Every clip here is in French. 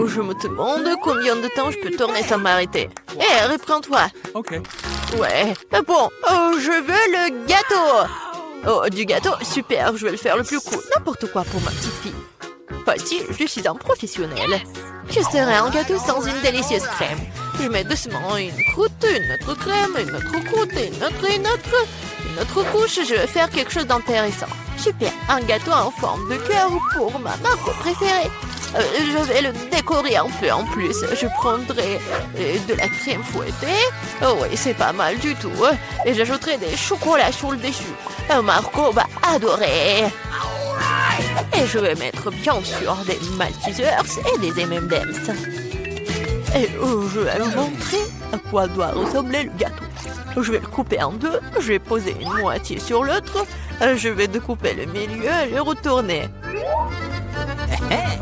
je me demande combien de temps je peux tourner sans m'arrêter. Hé, reprends-toi. Ok. Ouais. Bon, je veux le gâteau. Oh, du gâteau, super, je vais le faire le plus cool. N'importe quoi pour ma petite fille. Facile, je suis un professionnel. Que serait un gâteau sans une délicieuse crème? Je mets doucement une croûte, une autre crème, une autre croûte, une autre couche. Je vais faire quelque chose d'intéressant. Super, un gâteau en forme de cœur pour ma marque préférée. Je vais le décorer un peu en plus. Je prendrai de la crème fouettée. Oh oui, c'est pas mal du tout. Et j'ajouterai des chocolats sur le dessus. Marco va adorer. Et je vais mettre bien sûr des Maltesers et des M&M's. Et je vais vous montrer à quoi doit ressembler le gâteau. Je vais le couper en deux. Je vais poser une moitié sur l'autre. Je vais découper le milieu et le retourner.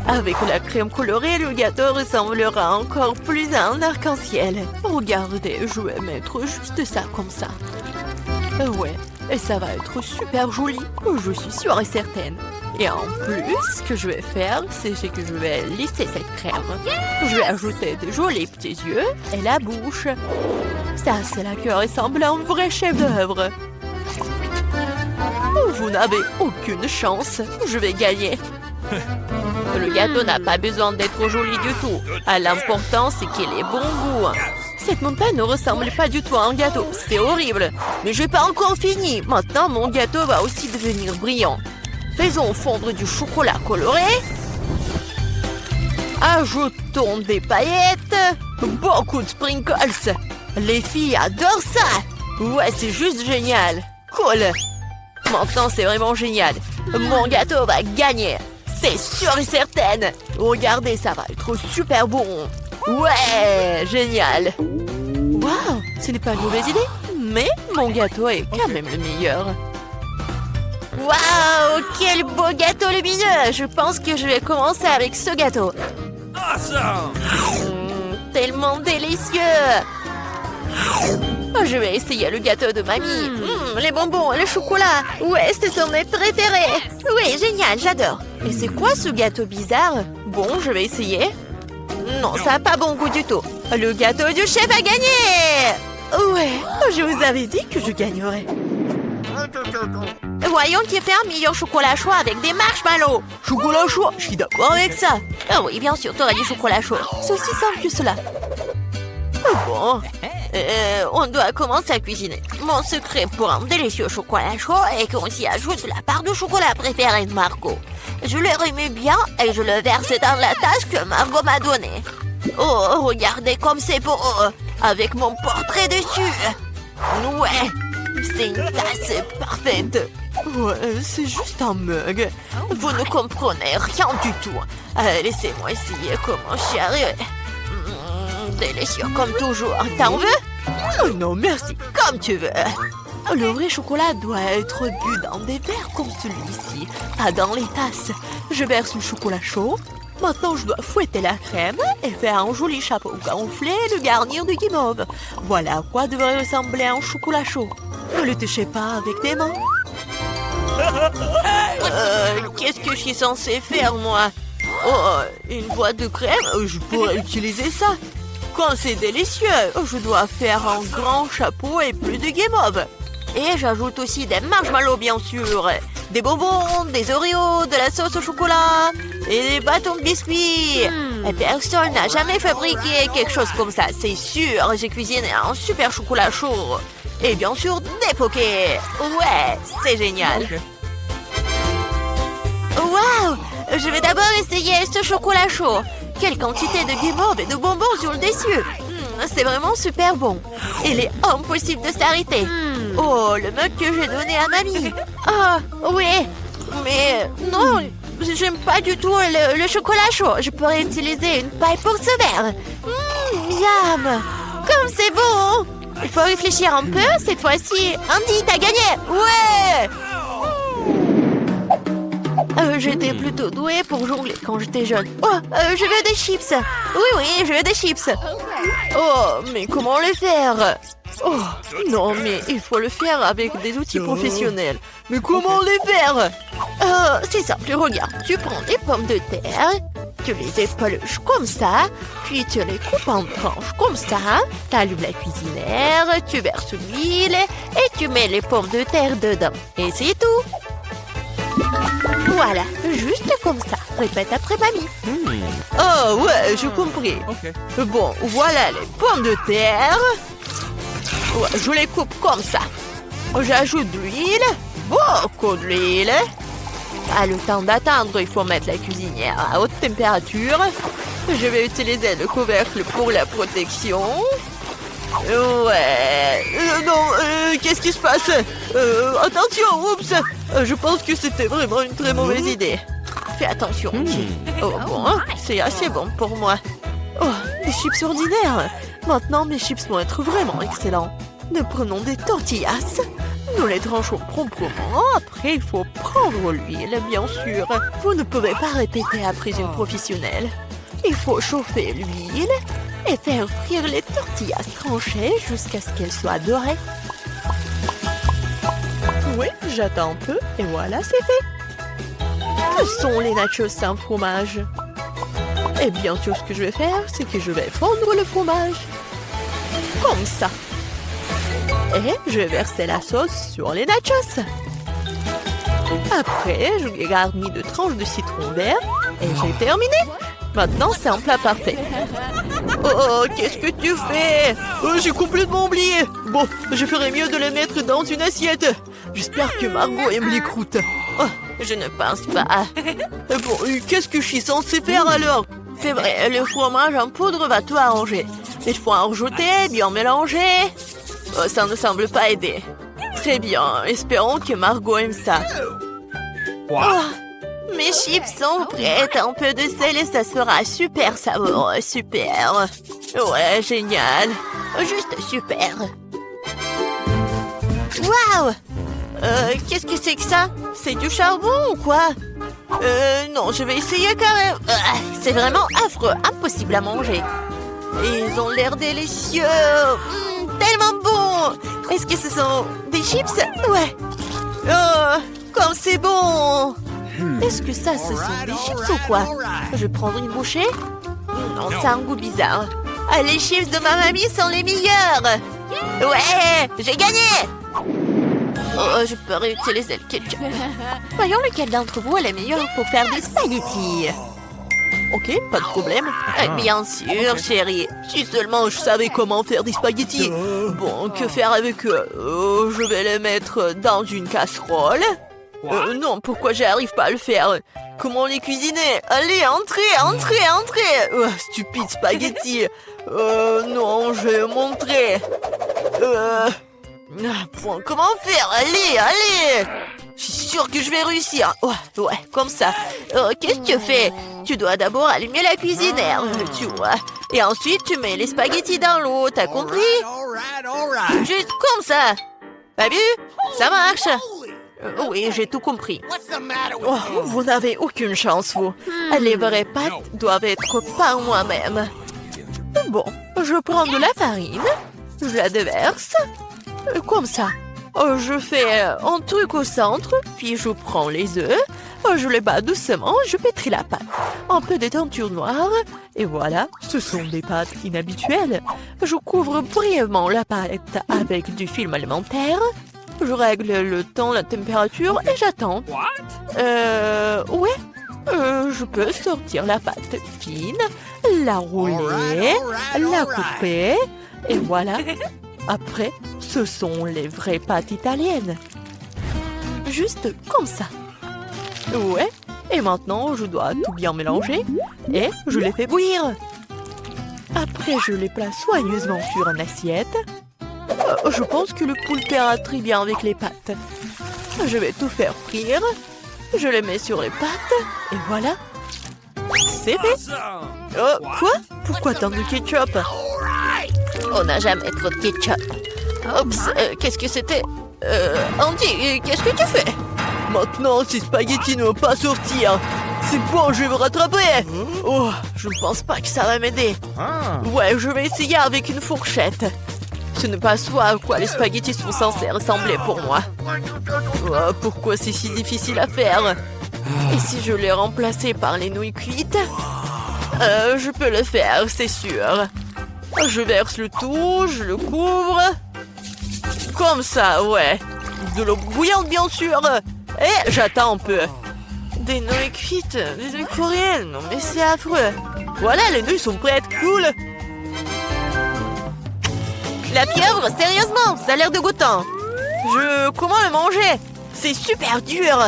Avec la crème colorée, le gâteau ressemblera encore plus à un arc-en-ciel. Regardez, je vais mettre juste ça comme ça. Ouais, et ça va être super joli, je suis sûre et certaine. Et en plus, ce que je vais faire, c'est que je vais lisser cette crème. Je vais ajouter de jolis petits yeux et la bouche. Ça, c'est là que ressemble à un vrai chef-d'œuvre. Vous n'avez aucune chance, je vais gagner. Le gâteau n'a pas besoin d'être joli du tout. L'important, c'est qu'il ait bon goût. Cette montagne ne ressemble pas du tout à un gâteau. C'est horrible. Mais je n'ai pas encore fini. Maintenant, mon gâteau va aussi devenir brillant. Faisons fondre du chocolat coloré. Ajoutons des paillettes. Beaucoup de sprinkles. Les filles adorent ça. Ouais, c'est juste génial. Cool. Maintenant, c'est vraiment génial. Mon gâteau va gagner. C'est sûr et certain. Regardez, ça va être super bon. Ouais, génial. Waouh, ce n'est pas une mauvaise idée. Mais mon gâteau est quand même le meilleur. Waouh, quel beau gâteau lumineux. Je pense que je vais commencer avec ce gâteau. Awesome! Tellement délicieux. Je vais essayer le gâteau de mamie. Les bonbons, le chocolat. Ouais, ce sont mes préférés. Oui, génial, j'adore. Et c'est quoi ce gâteau bizarre? Bon, je vais essayer. Non, ça n'a pas bon goût du tout. Le gâteau du chef a gagné. Ouais, je vous avais dit que je gagnerais. Voyons qui fait un meilleur chocolat chaud avec des marshmallows. Chocolat chaud, je suis d'accord avec ça. Ah oui, bien sûr, t'aurais dit chocolat chaud. C'est aussi simple que cela. Bon, on doit commencer à cuisiner. Mon secret pour un délicieux chocolat chaud est qu'on s'y ajoute la part de chocolat préférée de Margot. Je le remue bien et je le verse dans la tasse que Margot m'a donnée. Oh, regardez comme c'est beau, avec mon portrait dessus. Ouais, c'est une tasse parfaite. Ouais, c'est juste un mug. Vous ne comprenez rien du tout. Laissez-moi essayer comment j'y arrive. Délicieux comme toujours. T'en veux? Oh non, merci. Comme tu veux. Le vrai chocolat doit être bu dans des verres comme celui-ci, pas dans les tasses. Je verse le chocolat chaud. Maintenant, je dois fouetter la crème et faire un joli chapeau gonflé et le garnir de guimauve. Voilà à quoi devrait ressembler un chocolat chaud. Ne le touchez pas avec tes mains. Qu'est-ce que je suis censée faire, moi? Oh, une boîte de crème? Je pourrais utiliser ça. Quand c'est délicieux, je dois faire un grand chapeau et plus de guimauve. Et j'ajoute aussi des marshmallows, bien sûr. Des bonbons, des Oreos, de la sauce au chocolat et des bâtons de biscuits. Et personne n'a jamais fabriqué quelque chose comme ça, c'est sûr. J'ai cuisiné un super chocolat chaud. Et bien sûr, des pokés. Ouais, c'est génial. Waouh! Je vais d'abord essayer ce chocolat chaud. Quelle quantité de guimauve et de bonbons sur le dessus. C'est vraiment super bon. Il est impossible de s'arrêter. Oh, le mug que j'ai donné à mamie. Ah, oui. Mais non, j'aime pas du tout le chocolat chaud. Je pourrais utiliser une paille pour ce verre. Miam. Comme c'est bon. Il faut réfléchir un peu. Cette fois-ci, Andy, t'as gagné. Ouais. J'étais plutôt douée pour jongler quand j'étais jeune. Oh, je veux des chips. Oui, je veux des chips. Oh, mais comment le faire? Oh, non, mais il faut le faire avec des outils professionnels. Mais comment les faire? C'est simple, regarde. Tu prends des pommes de terre Tu les épluches comme ça, puis tu les coupes en tranches comme ça. Tu allumes la cuisinière, tu verses l'huile et tu mets les pommes de terre dedans. Et c'est tout. Voilà, juste comme ça. Répète après mamie. Oh ouais, j'ai compris. Bon, voilà les pommes de terre. Ouais, je les coupe comme ça. J'ajoute de l'huile, beaucoup de l'huile. Le temps d'attendre, il faut mettre la cuisinière à haute température. Je vais utiliser le couvercle pour la protection. Ouais. Non, qu'est-ce qui se passe? Attention, oups. Je pense que c'était vraiment une très mauvaise idée. Fais attention. Oh bon, c'est assez bon pour moi. Oh, des chips ordinaires. Maintenant, mes chips vont être vraiment excellents. Nous prenons des tortillas. Nous les tranchons proprement. Après, il faut prendre l'huile, bien sûr. Vous ne pouvez pas répéter après une professionnelle. Il faut chauffer l'huile et faire frire les tortillas tranchées jusqu'à ce qu'elles soient dorées. Oui, j'attends un peu et voilà, c'est fait. Que sont les nachos sans fromage? Et bien sûr, ce que je vais faire, c'est que je vais fondre le fromage. Comme ça. Et je vais verser la sauce sur les nachos. Après, je les garnis de tranches de citron vert et j'ai terminé. Maintenant, c'est un plat parfait. Oh, qu'est-ce que tu fais? Oh, j'ai complètement oublié. Bon, je ferais mieux de les mettre dans une assiette. J'espère que Margot aime les croûtes. Oh, je ne pense pas. Bon, qu'est-ce que je suis censée faire alors? C'est vrai, le fromage en poudre va tout arranger. Il faut en rajouter, bien mélanger. Oh, ça ne semble pas aider. Très bien, espérons que Margot aime ça. Oh, mes chips sont prêtes. Un peu de sel et ça sera super savoureux. Super. Ouais, génial. Juste super. Waouh! Qu'est-ce que c'est que ça? C'est du charbon ou quoi? Non, je vais essayer quand même. C'est vraiment affreux, impossible à manger. Ils ont l'air délicieux. Tellement bon. Est-ce que ce sont des chips? Ouais. Oh, comme c'est bon. Est-ce que ça, ce sont des chips ou quoi? Je vais prendre une bouchée. Non, ça a un goût bizarre. Les chips de ma mamie sont les meilleurs. Ouais, j'ai gagné. Oh, je peux réutiliser le ketchup. Voyons lequel d'entre vous est le meilleur pour faire des spaghettis. Ok, pas de problème. Bien sûr, chérie. Si seulement je savais comment faire des spaghettis. Bon, que faire avec eux? Je vais les mettre dans une casserole. Non, pourquoi j'arrive pas à le faire? Comment les cuisiner? Allez, entrez. Stupide spaghetti. Non, je vais montrer. Comment faire? Allez. Je suis sûre que je vais réussir. Ouais, comme ça. Qu'est-ce que tu fais? Tu dois d'abord allumer la cuisinière, tu vois. Et ensuite, tu mets les spaghettis dans l'eau, t'as compris? Juste comme ça. T'as vu? Ça marche. Oui, j'ai tout compris. Oh, vous n'avez aucune chance, vous. Les vraies pâtes doivent être par moi-même. Bon, je prends de la farine, je la déverse, comme ça. Je fais un truc au centre, puis je prends les œufs, je les bats doucement, je pétris la pâte. Un peu de teinture noire, et voilà, ce sont des pâtes inhabituelles. Je couvre brièvement la pâte avec du film alimentaire. Je règle le temps, la température, et j'attends. Ouais. Je peux sortir la pâte fine, la rouler, la couper, et voilà. Après, ce sont les vraies pâtes italiennes. Juste comme ça. Ouais. Et maintenant, je dois tout bien mélanger et je les fais bouillir. Après, je les place soigneusement sur une assiette. Je pense que le poulpe ira très bien avec les pâtes. Je vais tout faire frire. Je les mets sur les pâtes et voilà. C'est fait. Quoi? Pourquoi tant de ketchup? On n'a jamais trop de ketchup. Oups, qu'est-ce que c'était? Andy, qu'est-ce que tu fais? Maintenant, ces spaghettis ne vont pas sortir. C'est bon, je vais me rattraper. Oh, je ne pense pas que ça va m'aider. Ouais, je vais essayer avec une fourchette. Ce n'est pas ce à quoi les spaghettis sont censés ressembler pour moi. Oh, pourquoi c'est si difficile à faire? Et si je les remplaçais par les nouilles cuites? Je peux le faire, c'est sûr. Je verse le tout, je le couvre. Comme ça, ouais. De l'eau bouillante, bien sûr. Et j'attends un peu. Des nouilles cuites, des nouilles coréennes. Non, mais c'est affreux. Voilà, les nouilles sont prêtes, cool. La pieuvre, sérieusement, ça a l'air dégoûtant. Comment le manger? C'est super dur.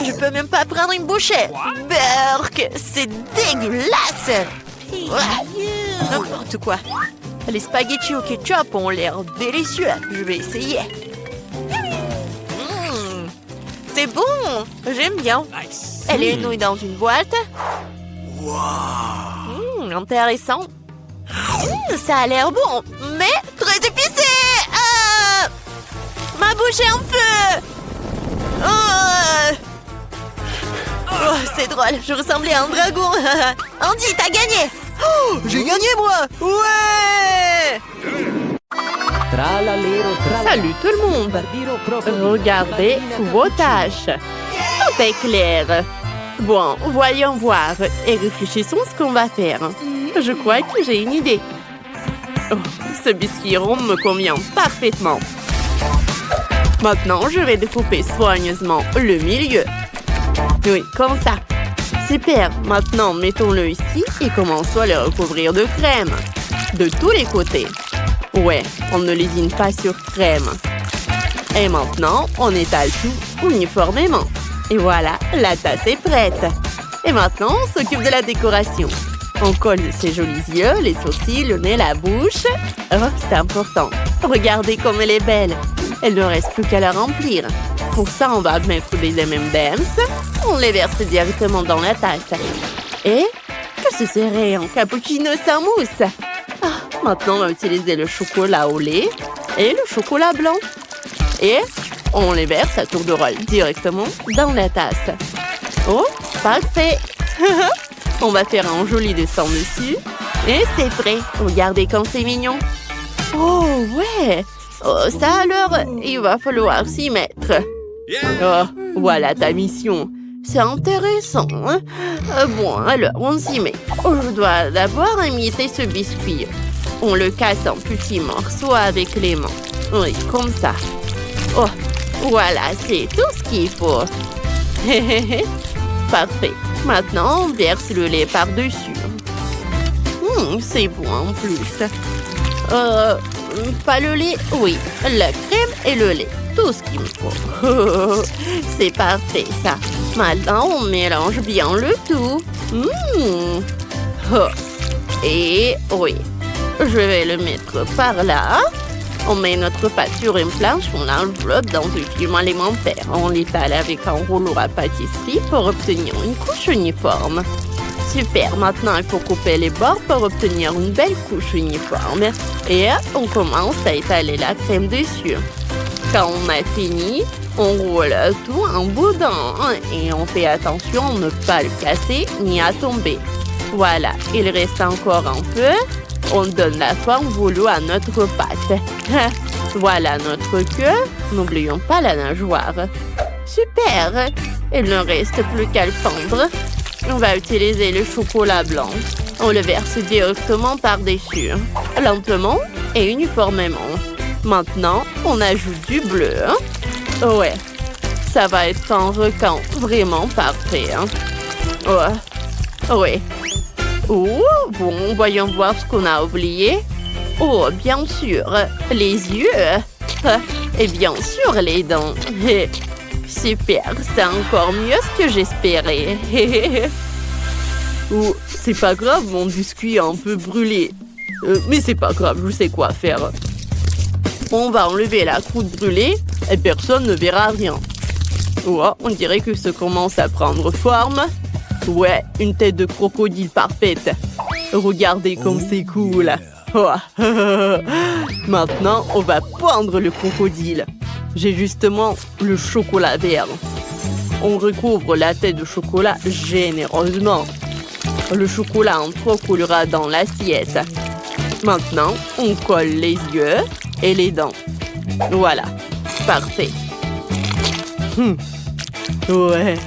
Je peux même pas prendre une bouchée. Berk, c'est dégueulasse. N'importe quoi. Les spaghettis au ketchup ont l'air délicieux. Je vais essayer. C'est bon. J'aime bien. Et les nouilles dans une boîte. Intéressant. Ça a l'air bon, mais très épicé. Ma bouche est en feu. C'est drôle, je ressemblais à un dragon. Andy, t'as gagné. J'ai gagné, moi. Ouais. Salut tout le monde. Regardez vos tâches. Tout est clair. Bon, voyons voir et réfléchissons ce qu'on va faire. Je crois que j'ai une idée. Ce biscuit rond me convient parfaitement. Maintenant, je vais découper soigneusement le milieu. Oui, comme ça. Super. Maintenant, mettons-le ici et commençons à le recouvrir de crème. De tous les côtés. Ouais, on ne lésine pas sur crème. Et maintenant, on étale tout uniformément. Et voilà, la tasse est prête. Et maintenant, on s'occupe de la décoration. On colle ses jolis yeux, les sourcils, le nez, la bouche. Oh, c'est important. Regardez comme elle est belle. Elle ne reste plus qu'à la remplir. Pour ça, on va mettre des M&M's. On les verse directement dans la tasse. Et que ce serait un cappuccino sans mousse? Maintenant, on va utiliser le chocolat au lait et le chocolat blanc. Et on les verse à tour de rôle directement dans la tasse. Oh, parfait! On va faire un joli dessin dessus. Et c'est prêt. Regardez comme c'est mignon. Oh, ouais! Oh, ça alors, il va falloir s'y mettre. Oh, voilà ta mission. C'est intéressant, hein? Bon, alors, on s'y met. Oh, je dois d'abord imiter ce biscuit. On le casse en petits morceaux avec les mains. Oui, comme ça. Oh, voilà, c'est tout ce qu'il faut. Parfait. Maintenant, on verse le lait par-dessus. C'est bon en plus. Pas le lait? Oui, la crème et le lait. Tout ce qu'il me faut. C'est parfait, ça. Maintenant, on mélange bien le tout. Et oui, je vais le mettre par là. On met notre pâte sur une planche, on l'enveloppe dans un film alimentaire. On l'étale avec un rouleau à pâtisserie pour obtenir une couche uniforme. Super, maintenant il faut couper les bords pour obtenir une belle couche uniforme. Et on commence à étaler la crème dessus. Quand on a fini, on roule tout en boudin et on fait attention à ne pas le casser ni à tomber. Voilà, il reste encore un peu. On donne la forme voulue à notre pâte. Voilà notre queue. N'oublions pas la nageoire. Super! Il ne reste plus qu'à le fondre. On va utiliser le chocolat blanc. On le verse directement par-dessus. Lentement et uniformément. Maintenant, on ajoute du bleu. Ouais, ça va être un requin vraiment parfait. Ouais. Oh, bon, voyons voir ce qu'on a oublié. Oh, bien sûr, les yeux. Et bien sûr, les dents. Super, c'est encore mieux ce que j'espérais. Oh, c'est pas grave, mon biscuit est un peu brûlé. Mais c'est pas grave, je sais quoi faire. On va enlever la croûte brûlée et personne ne verra rien. Oh, on dirait que ça commence à prendre forme. Ouais, une tête de crocodile parfaite. Regardez comme c'est cool. Oh. Maintenant, on va pendre le crocodile. J'ai justement le chocolat vert. On recouvre la tête de chocolat généreusement. Le chocolat en trop coulera dans l'assiette. Maintenant, on colle les yeux et les dents. Voilà, parfait. Ouais.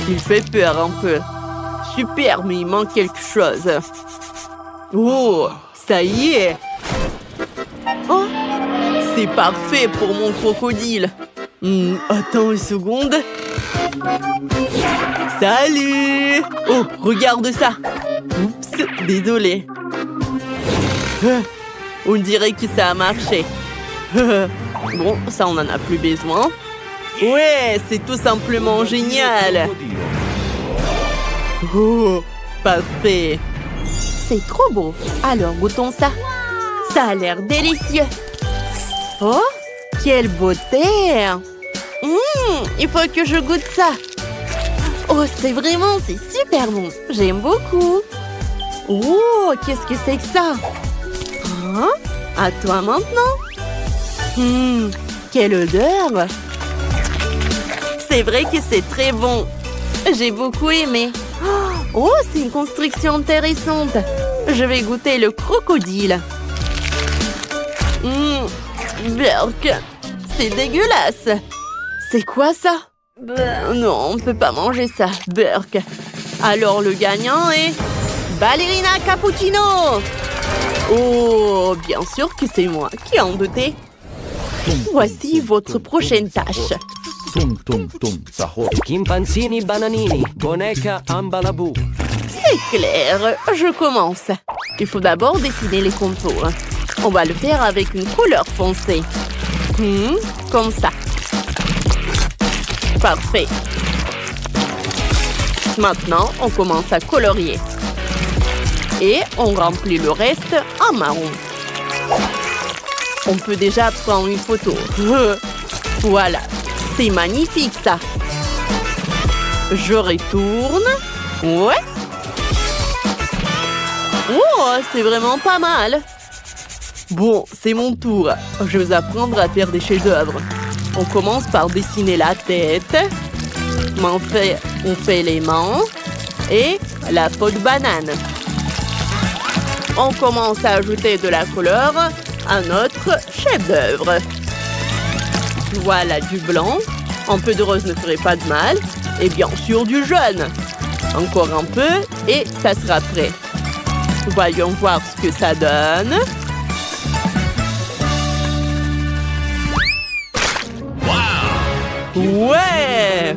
Il fait peur un peu. super, mais il manque quelque chose. Oh, ça y est. Oh, c'est parfait pour mon crocodile. Attends une seconde. Salut! Oh, regarde ça. Oups, désolé. On dirait que ça a marché. Bon, ça, on n'en a plus besoin. Ouais, c'est tout simplement génial. Oh, parfait. C'est trop beau. Alors, goûtons ça. Ça a l'air délicieux. Oh, quelle beauté. Il faut que je goûte ça. Oh, c'est super bon. J'aime beaucoup. Oh, qu'est-ce que c'est que ça? Hein? À toi maintenant. Quelle odeur. C'est vrai que c'est très bon. J'ai beaucoup aimé. Oh, c'est une construction intéressante. Je vais goûter le crocodile. Berk, c'est dégueulasse. C'est quoi ça? Non, on ne peut pas manger ça, Berk. Alors le gagnant est... Ballerina Cappuccino. Oh, bien sûr que c'est moi. Qui en doutait? Voici votre prochaine tâche. Chimpanzini bananini, boneca ambalabou. C'est clair, je commence. Il faut d'abord dessiner les contours. On va le faire avec une couleur foncée. Comme ça. Parfait. Maintenant, on commence à colorier. Et on remplit le reste en marron. On peut déjà prendre une photo. Voilà. C'est magnifique, ça. Je retourne. Ouais. Oh, c'est vraiment pas mal. Bon, c'est mon tour. Je vais apprendre à faire des chefs-d'œuvre. On commence par dessiner la tête. On fait les mains et la peau de banane. On commence à ajouter de la couleur à notre chef-d'œuvre. Voilà du blanc. Un peu de rose ne ferait pas de mal. Et bien sûr du jaune. Encore un peu et ça sera prêt. Voyons voir ce que ça donne. Ouais!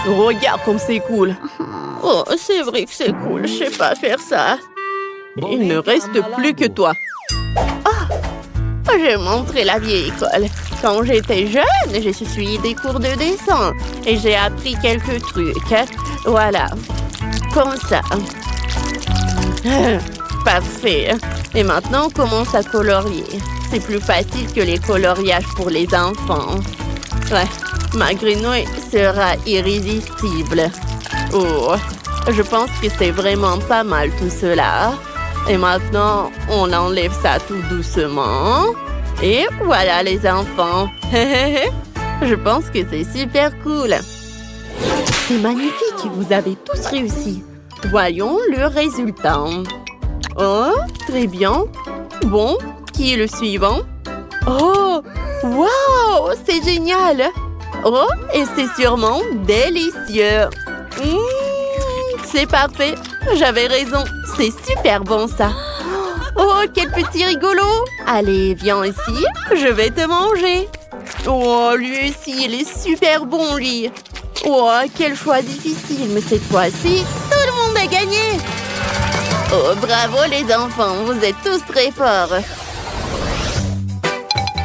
Regarde comme c'est cool. Oh, c'est vrai que c'est cool. Je sais pas faire ça. Il ne reste plus que toi. Ah! J'ai montré la vieille école. Quand j'étais jeune, j'ai suivi des cours de dessin. Et j'ai appris quelques trucs. Voilà. Comme ça. Parfait. Et maintenant, on commence à colorier. C'est plus facile que les coloriages pour les enfants. Ouais, ma grenouille sera irrésistible. Oh, je pense que c'est vraiment pas mal tout cela. Et maintenant, on enlève ça tout doucement. Et voilà les enfants. Je pense que c'est super cool. C'est magnifique, vous avez tous réussi. Voyons le résultat. Oh, très bien. Bon, qui est le suivant? Oh, wow, c'est génial. Oh, et c'est sûrement délicieux. C'est parfait. J'avais raison. C'est super bon, ça. Oh, quel petit rigolo. Allez, viens ici. Je vais te manger. Oh, lui aussi, il est super bon, lui. Oh, quel choix difficile. Mais cette fois-ci, tout le monde a gagné. Oh, bravo les enfants. Vous êtes tous très forts.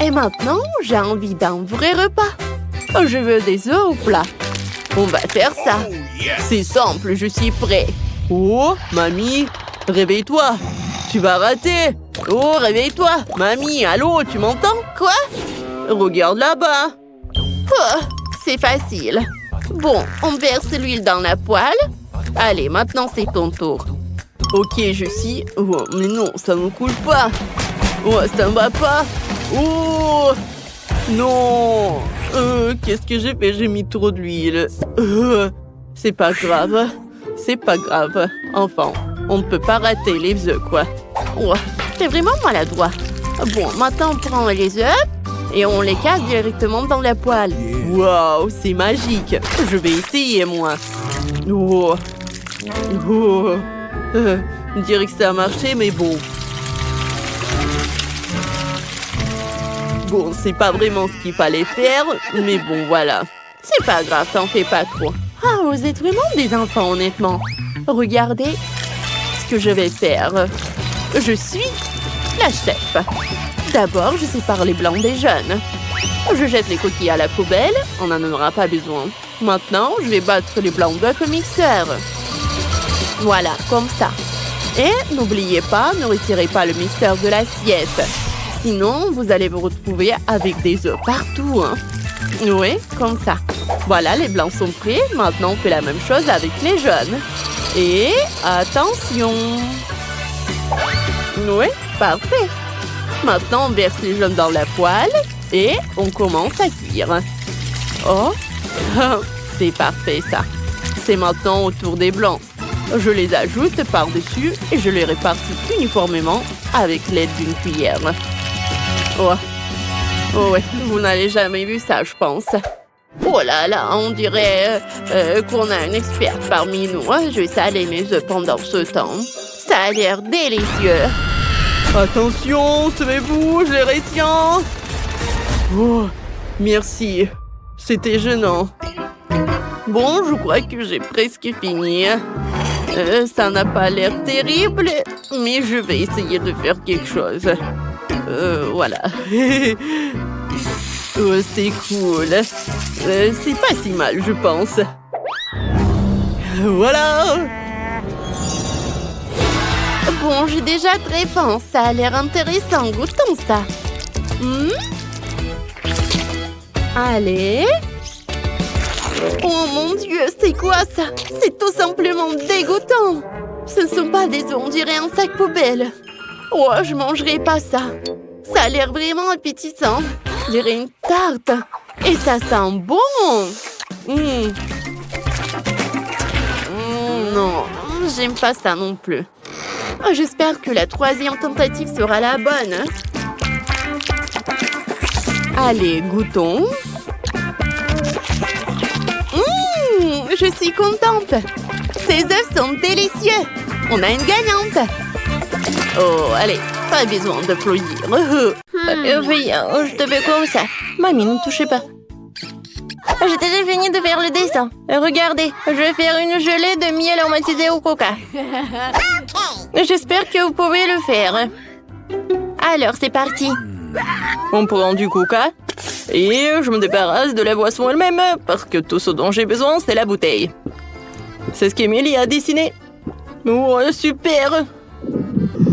Et maintenant, j'ai envie d'un vrai repas. Je veux des œufs au plat. On va faire ça. C'est simple, je suis prêt. Oh, mamie, réveille-toi. Tu vas rater. Oh, réveille-toi. Mamie, allô, tu m'entends? Quoi? Regarde là-bas. Oh, c'est facile. Bon, on verse l'huile dans la poêle. Allez, maintenant c'est ton tour. Ok, je suis... Oh, mais non, ça ne coule pas. Oh, ça ne va pas. Oh, non. Qu'est-ce que j'ai fait? J'ai mis trop d'huile. C'est pas grave. C'est pas grave. Enfin, on ne peut pas rater les œufs, quoi. Oh, c'est vraiment maladroit. Bon, maintenant on prend les œufs et on les casse directement dans la poêle. Waouh, c'est magique. Je vais essayer, moi. Oh, Oh, on dirait que ça a marché, mais bon. Bon, c'est pas vraiment ce qu'il fallait faire, mais bon, voilà. C'est pas grave, t'en fais pas trop. Ah, vous êtes vraiment des enfants, honnêtement. Regardez ce que je vais faire. Je suis la chef. D'abord, je sépare les blancs des jaunes. Je jette les coquilles à la poubelle, on n'en aura pas besoin. Maintenant, je vais battre les blancs d'œufs au mixeur. Voilà, comme ça. Et n'oubliez pas, ne retirez pas le mixeur de l'assiette. Sinon, vous allez vous retrouver avec des œufs partout. Hein. Oui, comme ça. Voilà, les blancs sont prêts. Maintenant, on fait la même chose avec les jaunes. Et attention! Oui, parfait. Maintenant, on verse les jaunes dans la poêle et on commence à cuire. Oh, c'est parfait ça. C'est maintenant au tour des blancs. Je les ajoute par-dessus et je les répartis uniformément avec l'aide d'une cuillère. Oh, ouais, vous n'avez jamais vu ça, je pense. Oh là là, on dirait qu'on a une experte parmi nous. Je vais saler mes œufs pendant ce temps. Ça a l'air délicieux. Attention, semez-vous, je les retiens. Oh, merci. C'était gênant. Bon, je crois que j'ai presque fini. Ça n'a pas l'air terrible, mais je vais essayer de faire quelque chose. Voilà. Oh, c'est cool. C'est pas si mal, je pense. Voilà. Bon, j'ai déjà très faim. Ça a l'air intéressant. Goûtons ça. Allez. Oh mon Dieu, c'est quoi ça? C'est tout simplement dégoûtant. Ce ne sont pas des œufs, on dirait un sac poubelle. Oh, je mangerai pas ça. Ça a l'air vraiment appétissant. Je dirais une tarte. Et ça sent bon. Non, j'aime pas ça non plus. Oh, j'espère que la troisième tentative sera la bonne. Allez, goûtons. Je suis contente. Ces œufs sont délicieux. On a une gagnante. Oh, allez, pas besoin d'applaudir. Oui, je te fais comme ça. Mamie, ne touchez pas. J'ai déjà fini de faire le dessin. Regardez, je vais faire une gelée de miel aromatisé au coca. J'espère que vous pouvez le faire. Alors, c'est parti. On prend du coca et je me débarrasse de la boisson elle-même parce que tout ce dont j'ai besoin, c'est la bouteille. C'est ce qu'Emilie a dessiné. Oh, super.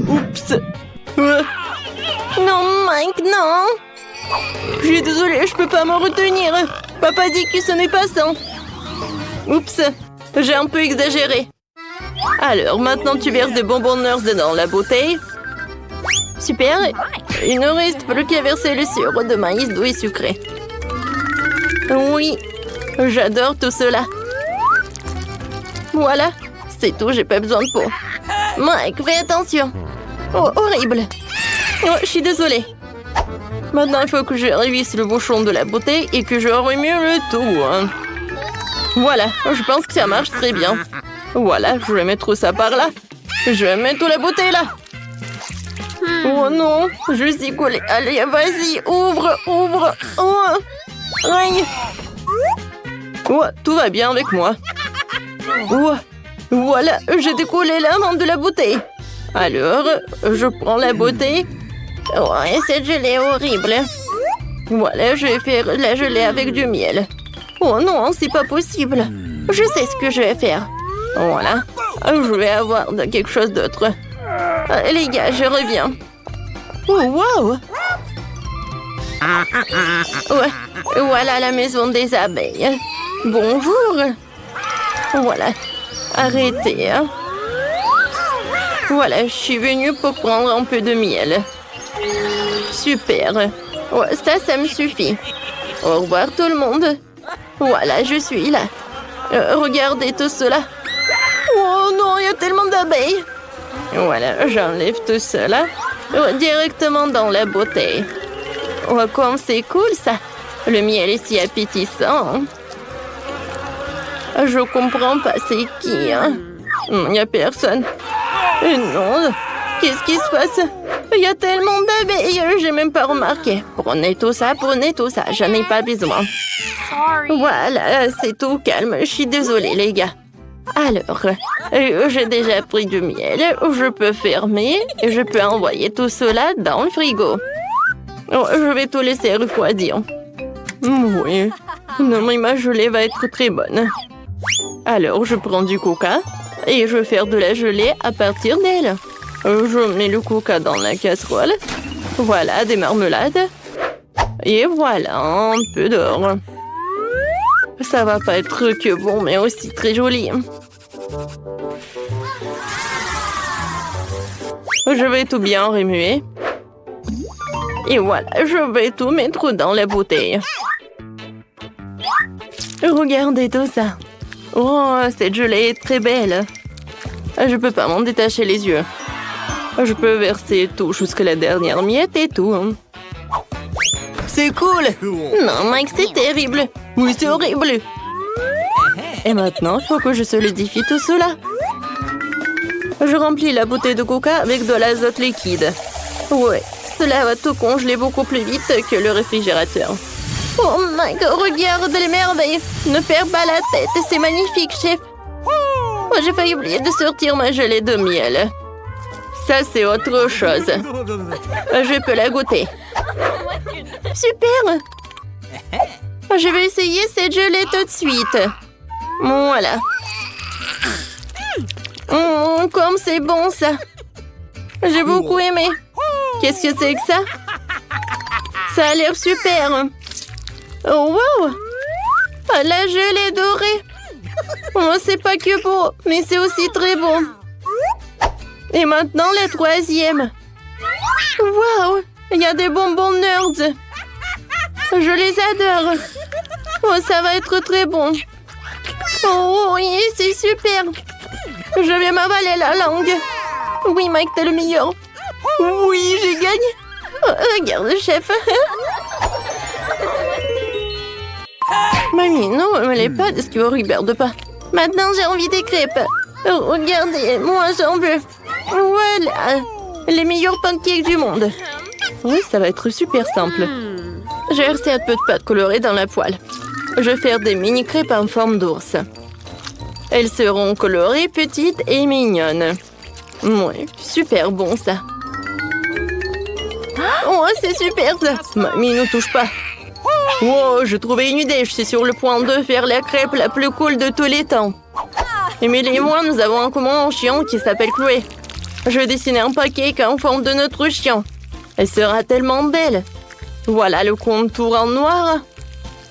Oups. Non, Mike, non. Je suis désolée, je peux pas me retenir. Papa dit que ce n'est pas ça. Oups, j'ai un peu exagéré. Alors, maintenant tu verses des bonbons Nurse dans la bouteille. Super. Il ne reste plus qu'à verser le sirop de maïs doux et sucré. Oui, j'adore tout cela. Voilà, c'est tout, j'ai pas besoin de peau. Mike, fais attention. Oh, horrible. Oh, je suis désolée. Maintenant, il faut que je révisse le bouchon de la bouteille et que je remue le tout. Hein. Voilà, je pense que ça marche très bien. Voilà, je vais mettre ça par là. Je vais mettre la bouteille là. Oh non, je suis collée. Allez, vas-y, ouvre, ouvre. Oh, aïe. Oh, tout va bien avec moi. Oh, voilà, j'ai décollé la main de la bouteille. Alors, je prends la bouteille. Oh, et cette gelée est horrible. Voilà, je vais faire la gelée avec du miel. Oh non, c'est pas possible. Je sais ce que je vais faire. Voilà, je vais avoir quelque chose d'autre. Les gars, je reviens. Oh, wow! Ouais, voilà la maison des abeilles. Bonjour. Voilà, arrêtez. Hein. Voilà, je suis venue pour prendre un peu de miel. Super. Ouais, ça me suffit. Au revoir tout le monde. Voilà, je suis là. Regardez tout cela. Oh non, il y a tellement d'abeilles. Voilà, j'enlève tout cela directement dans la bouteille. Oh, comme c'est cool ça. Le miel est si appétissant. Je comprends pas c'est qui. Hein? Il n'y a personne. Non, qu'est-ce qui se passe? Il y a tellement d'abeilles, j'ai même pas remarqué. Prenez tout ça, j'en ai pas besoin. Voilà, c'est tout calme. Je suis désolée, les gars. Alors, j'ai déjà pris du miel. Je peux fermer et je peux envoyer tout cela dans le frigo. Oh, je vais tout laisser refroidir. Oui. Non, mais ma gelée va être très bonne. Alors, je prends du coca et je vais faire de la gelée à partir d'elle. Je mets le coca dans la casserole. Voilà, des marmelades. Et voilà, un peu d'or. Ça va pas être que bon, mais aussi très joli. Je vais tout bien remuer. Et voilà, je vais tout mettre dans la bouteille. Regardez tout ça. Oh, cette gelée est très belle. Je peux pas m'en détacher les yeux. Je peux verser tout jusqu'à la dernière miette et tout. C'est cool! Non, Mike, c'est terrible. Oui, c'est horrible. Et maintenant, il faut que je solidifie tout cela. Je remplis la bouteille de coca avec de l'azote liquide. Ouais, cela va tout congeler beaucoup plus vite que le réfrigérateur. Oh Mike, regarde les merveilles. Ne perds pas la tête, c'est magnifique, chef. Oh, j'ai failli oublier de sortir ma gelée de miel. Ça, c'est autre chose. Je peux la goûter. Super! Je vais essayer cette gelée tout de suite. Voilà. Comme c'est bon, ça. J'ai beaucoup aimé. Qu'est-ce que c'est que ça? Ça a l'air super. Oh, wow! La gelée dorée. Oh, c'est pas que beau, mais c'est aussi très bon. Et maintenant, la troisième. Wow! Il y a des bonbons nerds. Je les adore. Oh, ça va être très bon. Oh, oui, c'est super. Je vais m'avaler la langue. Oui, Mike, t'es le meilleur. Oui, j'ai gagné. Oh, regarde, chef. Mamie, non, me les pas de ce que vous regarde pas. Maintenant, j'ai envie des crêpes. Oh, regardez, moi, j'en veux. Voilà. Les meilleurs pancakes du monde. Oui, ça va être super simple. J'ai versé un peu de pâte colorée dans la poêle. Je vais faire des mini crêpes en forme d'ours. Elles seront colorées, petites et mignonnes. Oui, super bon ça. Oh, c'est super ça. Mamie, ne touche pas. Wow, j'ai trouvé une idée. Je suis sur le point de faire la crêpe la plus cool de tous les temps. Émilie et moi, nous avons en commun un chien qui s'appelle Chloé. Je vais dessiner un pancake en forme de notre chien. Elle sera tellement belle. Voilà le contour en noir.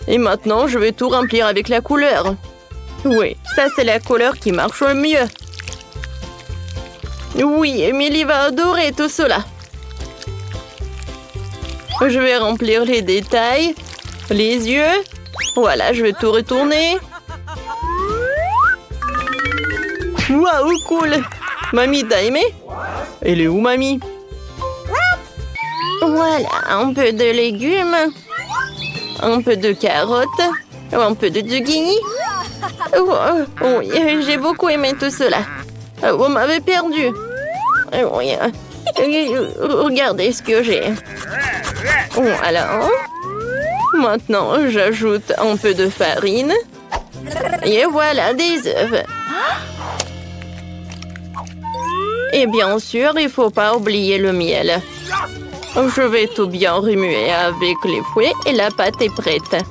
Et maintenant, je vais tout remplir avec la couleur. Oui, ça c'est la couleur qui marche le mieux. Oui, Émilie va adorer tout cela. Je vais remplir les détails, les yeux. Voilà, je vais tout retourner. Waouh, cool! Mamie, t'as aimé? Elle est où, Mamie? Voilà, un peu de légumes, un peu de carottes, un peu de zucchini. Oui, j'ai beaucoup aimé tout cela. Vous m'avez perdu. Oui, regardez ce que j'ai. Voilà. Maintenant, j'ajoute un peu de farine. Et voilà, des œufs. Et bien sûr, il ne faut pas oublier le miel. Je vais tout bien remuer avec les fouets et la pâte est prête.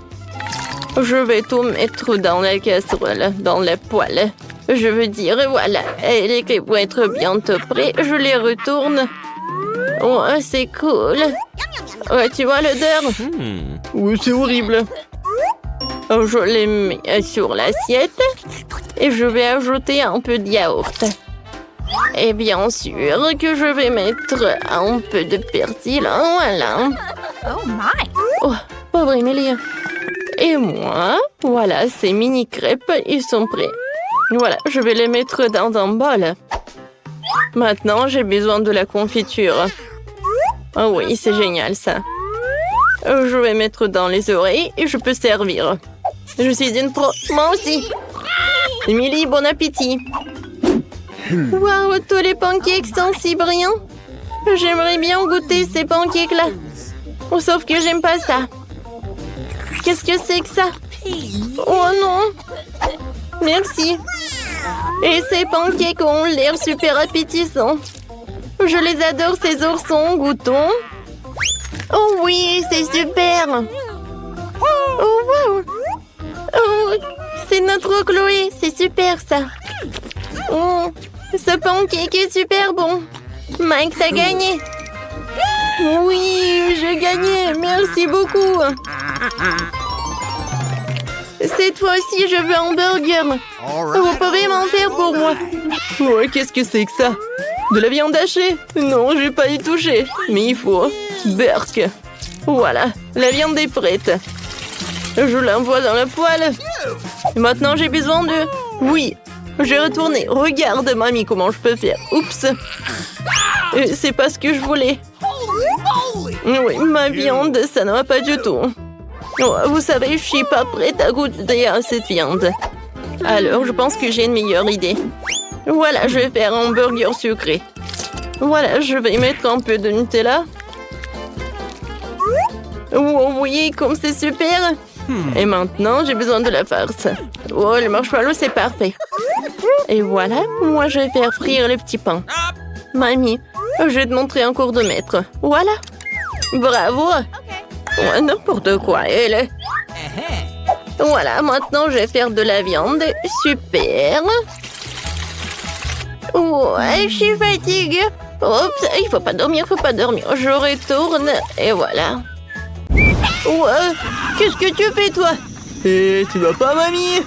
Je vais tout mettre dans la casserole, dans la poêle. Je veux dire, voilà, les crêpes vont être bientôt prêtes. Je les retourne. Oh, c'est cool. Ouais, tu vois l'odeur? Oui, c'est horrible. Je les mets sur l'assiette et je vais ajouter un peu de yaourt. Et bien sûr que je vais mettre un peu de persil. Voilà. Oh my! Oh, pauvre Émilie. Et moi, voilà, ces mini crêpes, ils sont prêts. Voilà, je vais les mettre dans un bol. Maintenant, j'ai besoin de la confiture. Oh oui, c'est génial ça. Je vais mettre dans les oreilles et je peux servir. Je suis une pro. Moi aussi. Émilie, bon appétit. Waouh, tous les pancakes sont si brillants. J'aimerais bien goûter ces pancakes-là. Oh, sauf que j'aime pas ça. Qu'est-ce que c'est que ça? Oh non! Merci. Et ces pancakes ont l'air super appétissants. Je les adore, ces oursons. Goûtons. Oh oui, c'est super. Oh wow. Oh, c'est notre Chloé. C'est super ça. Oh, ce pancake est super bon. Mike, t'as gagné. Oui, j'ai gagné. Merci beaucoup. Cette fois-ci, je veux un burger. Vous pouvez m'en faire pour moi. Ouais, qu'est-ce que c'est que ça? De la viande hachée? Non, je vais pas y toucher. Mais il faut. Burk. Voilà, la viande est prête. Je l'envoie dans la poêle. Maintenant, j'ai besoin de... Oui, je vais retourner. Regarde, mamie, comment je peux faire. Oups. C'est pas ce que je voulais. Oui, ma viande, ça ne va pas du tout. Oh, vous savez, je suis pas prête à goûter à cette viande. Alors, je pense que j'ai une meilleure idée. Voilà, je vais faire un burger sucré. Voilà, je vais mettre un peu de Nutella. Oh oui, comme c'est super. Et maintenant, j'ai besoin de la farce. Oh, le marshmallow, c'est parfait. Et voilà, moi, je vais faire frire le petit pain. Mamie, je vais te montrer un cours de maître. Voilà. Bravo. Oh, n'importe quoi, elle. Voilà, maintenant, je vais faire de la viande. Super. Ouais, je suis fatiguée. Oups, il faut pas dormir, Je retourne et voilà. Ouais, qu'est-ce que tu fais, toi? Et tu vas pas, mamie?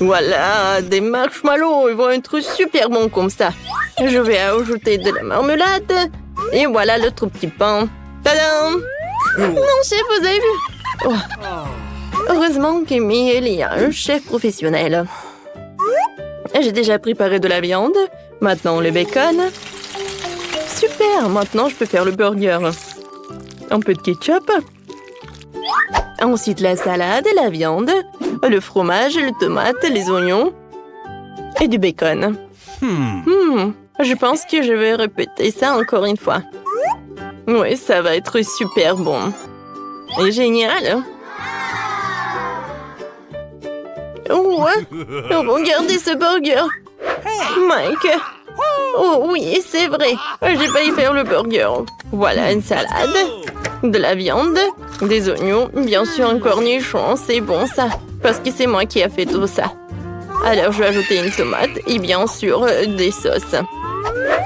Voilà, des marshmallows, ils vont être super bons comme ça. Je vais ajouter de la marmelade. Et voilà le tout petit pain. Tadam! Non, chef, vous avez vu? Oh. Heureusement qu'il y a un chef professionnel. J'ai déjà préparé de la viande. Maintenant, le bacon. Super, maintenant je peux faire le burger. Un peu de ketchup. Ensuite, la salade, la viande, le fromage, les tomates, les oignons et du bacon. Je pense que je vais répéter ça encore une fois. Oui, ça va être super bon. Et génial. Ouais, regardez ce burger. Mike. Oh oui, c'est vrai. J'ai failli faire le burger. Voilà une salade, de la viande, des oignons, bien sûr un cornichon. C'est bon ça, parce que c'est moi qui ai fait tout ça. Alors je vais ajouter une tomate et bien sûr des sauces.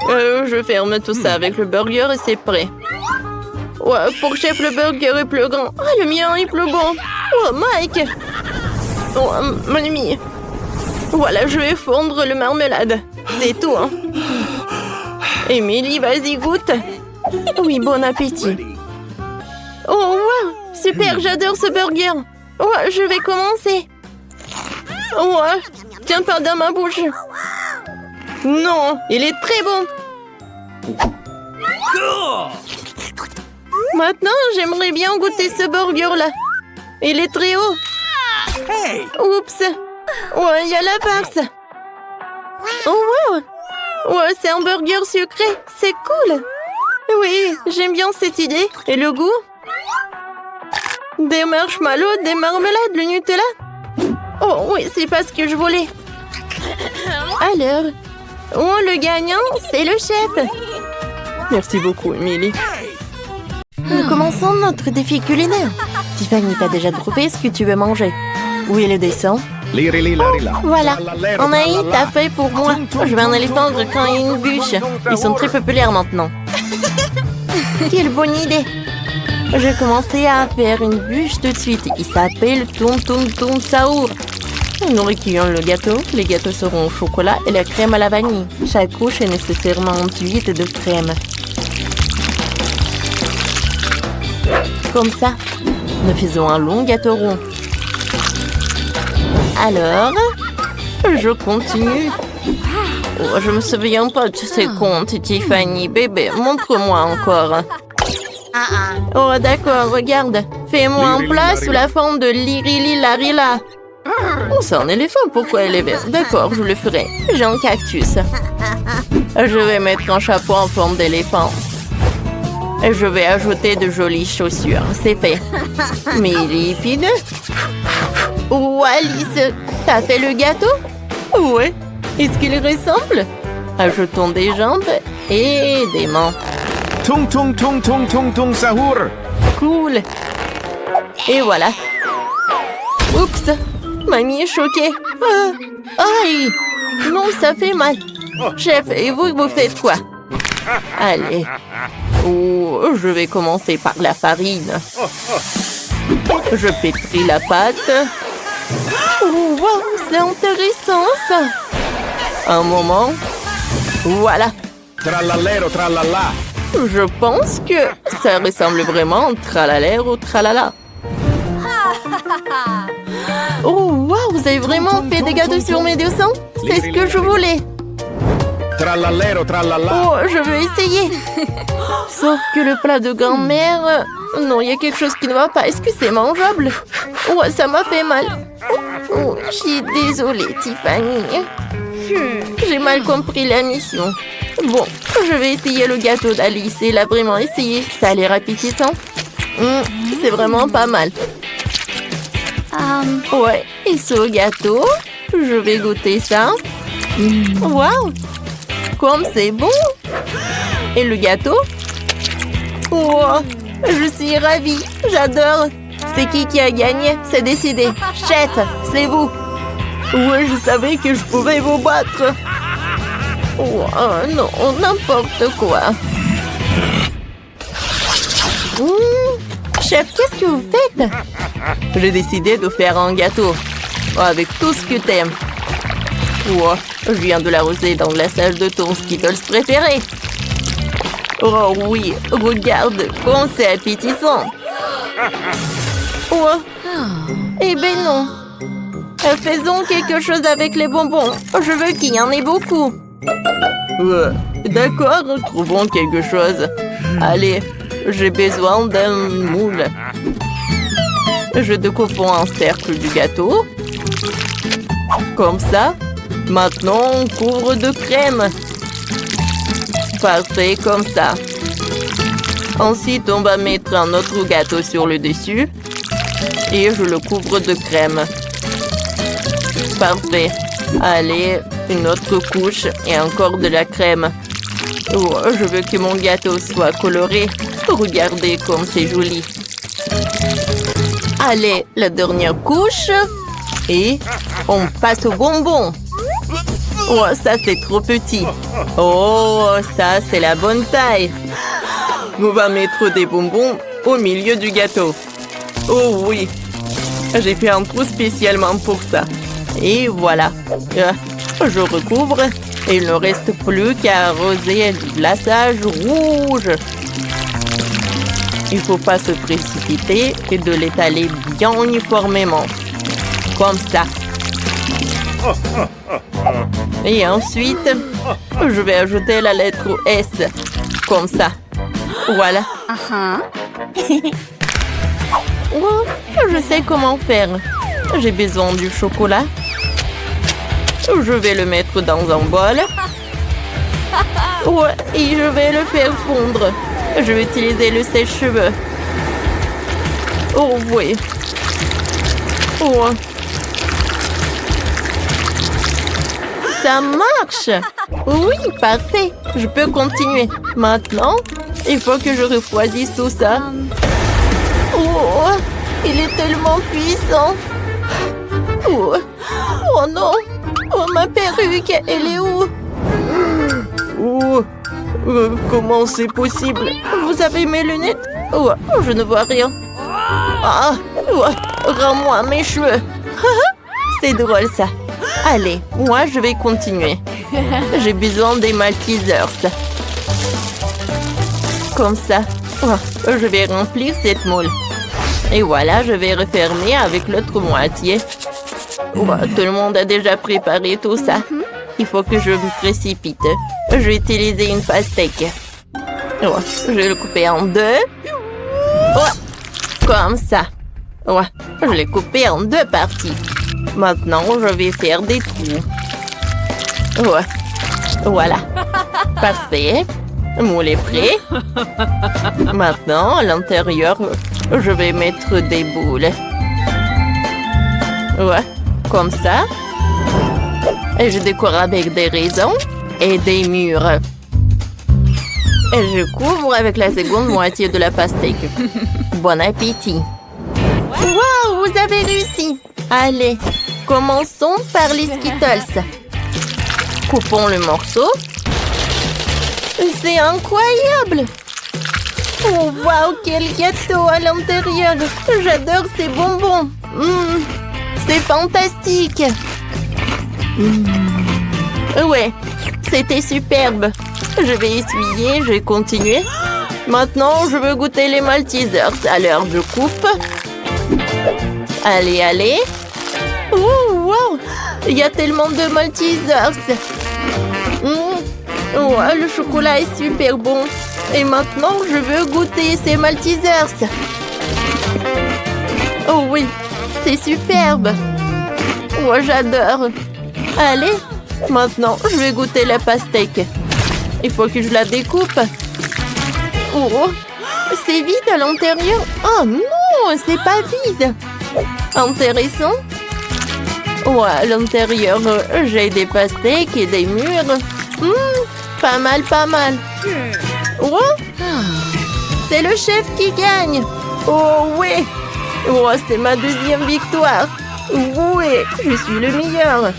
Je ferme tout ça avec le burger et c'est prêt. Ouais, pour chef, le burger est plus grand. Ah, le mien est plus bon. Oh, Mike. Oh, mon ami. Voilà, je vais fondre le marmelade. C'est tout, hein. Émilie, vas-y, goûte. Oui, bon appétit. Oh, wow. Super, j'adore ce burger. Ouais, je vais commencer. Ouais, tiens pas dans ma bouche. Non, il est très bon. Maintenant, j'aimerais bien goûter ce burger-là. Il est très haut. Oups. Ouais, il y a la farce. Oh, wow. Ouais, c'est un burger sucré. C'est cool. Oui, j'aime bien cette idée. Et le goût? Des marshmallows, des marmelades, le Nutella? Oh, oui, c'est pas ce que je voulais. Alors, le gagnant, c'est le chef. Merci beaucoup, Émilie. Nous commençons notre défi culinaire. Tiffany, t'as déjà trouvé ce que tu veux manger? Où est le dessin? Voilà, Anaïs, t'as fait pour moi. Je vais en aller fondre quand il y a une bûche. Ils sont très populaires maintenant. Quelle bonne idée. Je vais commencer à faire une bûche tout de suite. Il s'appelle Tum Tum Tum Saour. Nous recueillons le gâteau. Les gâteaux seront au chocolat et la crème à la vanille. Chaque couche est nécessairement enduite de crème. Comme ça, nous faisons un long gâteau rond. Alors, je continue. Oh, je me souviens pas de ces comptes, Tiffany. Bébé, montre-moi encore. Oh, d'accord, regarde. Fais-moi un plat sous la forme de l'irili larila. Oh, c'est un éléphant, pourquoi elle est verte? D'accord, je le ferai. J'ai un cactus. Je vais mettre un chapeau en forme d'éléphant. Et je vais ajouter de jolies chaussures. C'est fait. Mais il est épineux. Oh, Alice, t'as fait le gâteau? Ouais. Est-ce qu'il ressemble? Ajoutons des jambes et des mains. Tung tung tung tung tung tung sahur. Cool. Et voilà. Oups, mamie est choquée. Ah, aïe, non, ça fait mal. Chef, et vous faites quoi? Allez. Oh, je vais commencer par la farine. Je pétris la pâte. Oh, wow, c'est intéressant ça. Un moment. Voilà. Trallallero trallalla. Je pense que ça ressemble vraiment au tralala ou tralala. Oh, wow, vous avez vraiment fait des gâteaux sur mes dessins? C'est ce que je voulais. Trallallero trallalla. Oh, je veux essayer. Sauf que le plat de grand-mère... Non, il y a quelque chose qui ne va pas. Est-ce que c'est mangeable? Oh, ça m'a fait mal. Oh, je suis désolée, Tiffany. J'ai mal compris la mission. Bon, je vais essayer le gâteau d'Alice. Elle a vraiment essayé. Ça a l'air appétissant. C'est vraiment pas mal. Ouais, et ce gâteau, je vais goûter ça. Waouh! Comme c'est bon! Et le gâteau? Wow, je suis ravie, j'adore. C'est qui a gagné? C'est décidé. Chef, c'est vous. Ouais, je savais que je pouvais vous battre. Oh non, n'importe quoi. Chef, qu'est-ce que vous faites? J'ai décidé de faire un gâteau. Avec tout ce que t'aimes. Oh, je viens de l'arroser dans le glaçage de ton Skittles préféré. Oh oui, regarde, comme c'est appétissant. Oh, eh ben non. Faisons quelque chose avec les bonbons. Je veux qu'il y en ait beaucoup. D'accord, trouvons quelque chose. Allez, j'ai besoin d'un moule. Je découpe un cercle du gâteau. Comme ça. Maintenant, on couvre de crème. Parfait, comme ça. Ensuite, on va mettre un autre gâteau sur le dessus. Et je le couvre de crème. Parfait. Allez, une autre couche et encore de la crème. Oh, je veux que mon gâteau soit coloré. Regardez comme c'est joli. Allez, la dernière couche. Et on passe aux bonbons. Oh, ça c'est trop petit. Oh, ça c'est la bonne taille. On va mettre des bonbons au milieu du gâteau. Oh oui, j'ai fait un trou spécialement pour ça. Et voilà. Je recouvre et il ne reste plus qu'à arroser du glaçage rouge. Il ne faut pas se précipiter et de l'étaler bien uniformément. Comme ça. Et ensuite, je vais ajouter la lettre S. Comme ça. Voilà. Oh, je sais comment faire. J'ai besoin du chocolat. Je vais le mettre dans un bol. Ouais, et je vais le faire fondre. Je vais utiliser le sèche-cheveux. Oh oui. Oh. Ça marche! Oui, parfait. Je peux continuer. Maintenant, il faut que je refroidisse tout ça. Oh, il est tellement puissant. Oh, oh non! Oh, ma perruque, elle est où? Oh, comment c'est possible? Vous avez mes lunettes? Oh, je ne vois rien. Ah, oh, rends-moi mes cheveux. C'est drôle ça. Allez, moi je vais continuer. J'ai besoin des maquiseurs. Comme ça. Oh, je vais remplir cette moule. Et voilà, je vais refermer avec l'autre moitié. Oh, tout le monde a déjà préparé tout ça. Il faut que je me précipite. Je vais utiliser une pastèque. Oh, je vais le couper en deux. Oh, comme ça. Ouais, je l'ai coupé en deux parties. Maintenant, je vais faire des trous. Ouais. Voilà. Parfait. Moule est prêt. Maintenant, à l'intérieur, je vais mettre des boules. Ouais, comme ça. Et je décore avec des raisins et des mûres. Et je couvre avec la seconde moitié de la pastèque. Bon appétit. Wow, vous avez réussi. Allez, commençons par les Skittles. Coupons le morceau. C'est incroyable. Oh, wow, quel gâteau à l'intérieur. J'adore ces bonbons. C'est fantastique. Ouais, c'était superbe. Je vais essuyer, je vais continuer. Maintenant, je veux goûter les Maltesers. Alors, je coupe. Allez, allez. Oh, wow. Il y a tellement de Maltesers. Oh, le chocolat est super bon. Et maintenant, je veux goûter ces Maltesers. Oh oui, c'est superbe. Oh, j'adore. Allez, maintenant, je vais goûter la pastèque. Il faut que je la découpe. Oh, c'est vide à l'intérieur. Oh non, c'est pas vide. Intéressant. Ouais, à l'intérieur, j'ai des pastèques et des mûres. Pas mal, pas mal. Oh, c'est le chef qui gagne. Oh oui. Oh, c'est ma deuxième victoire. Oui, je suis le meilleur.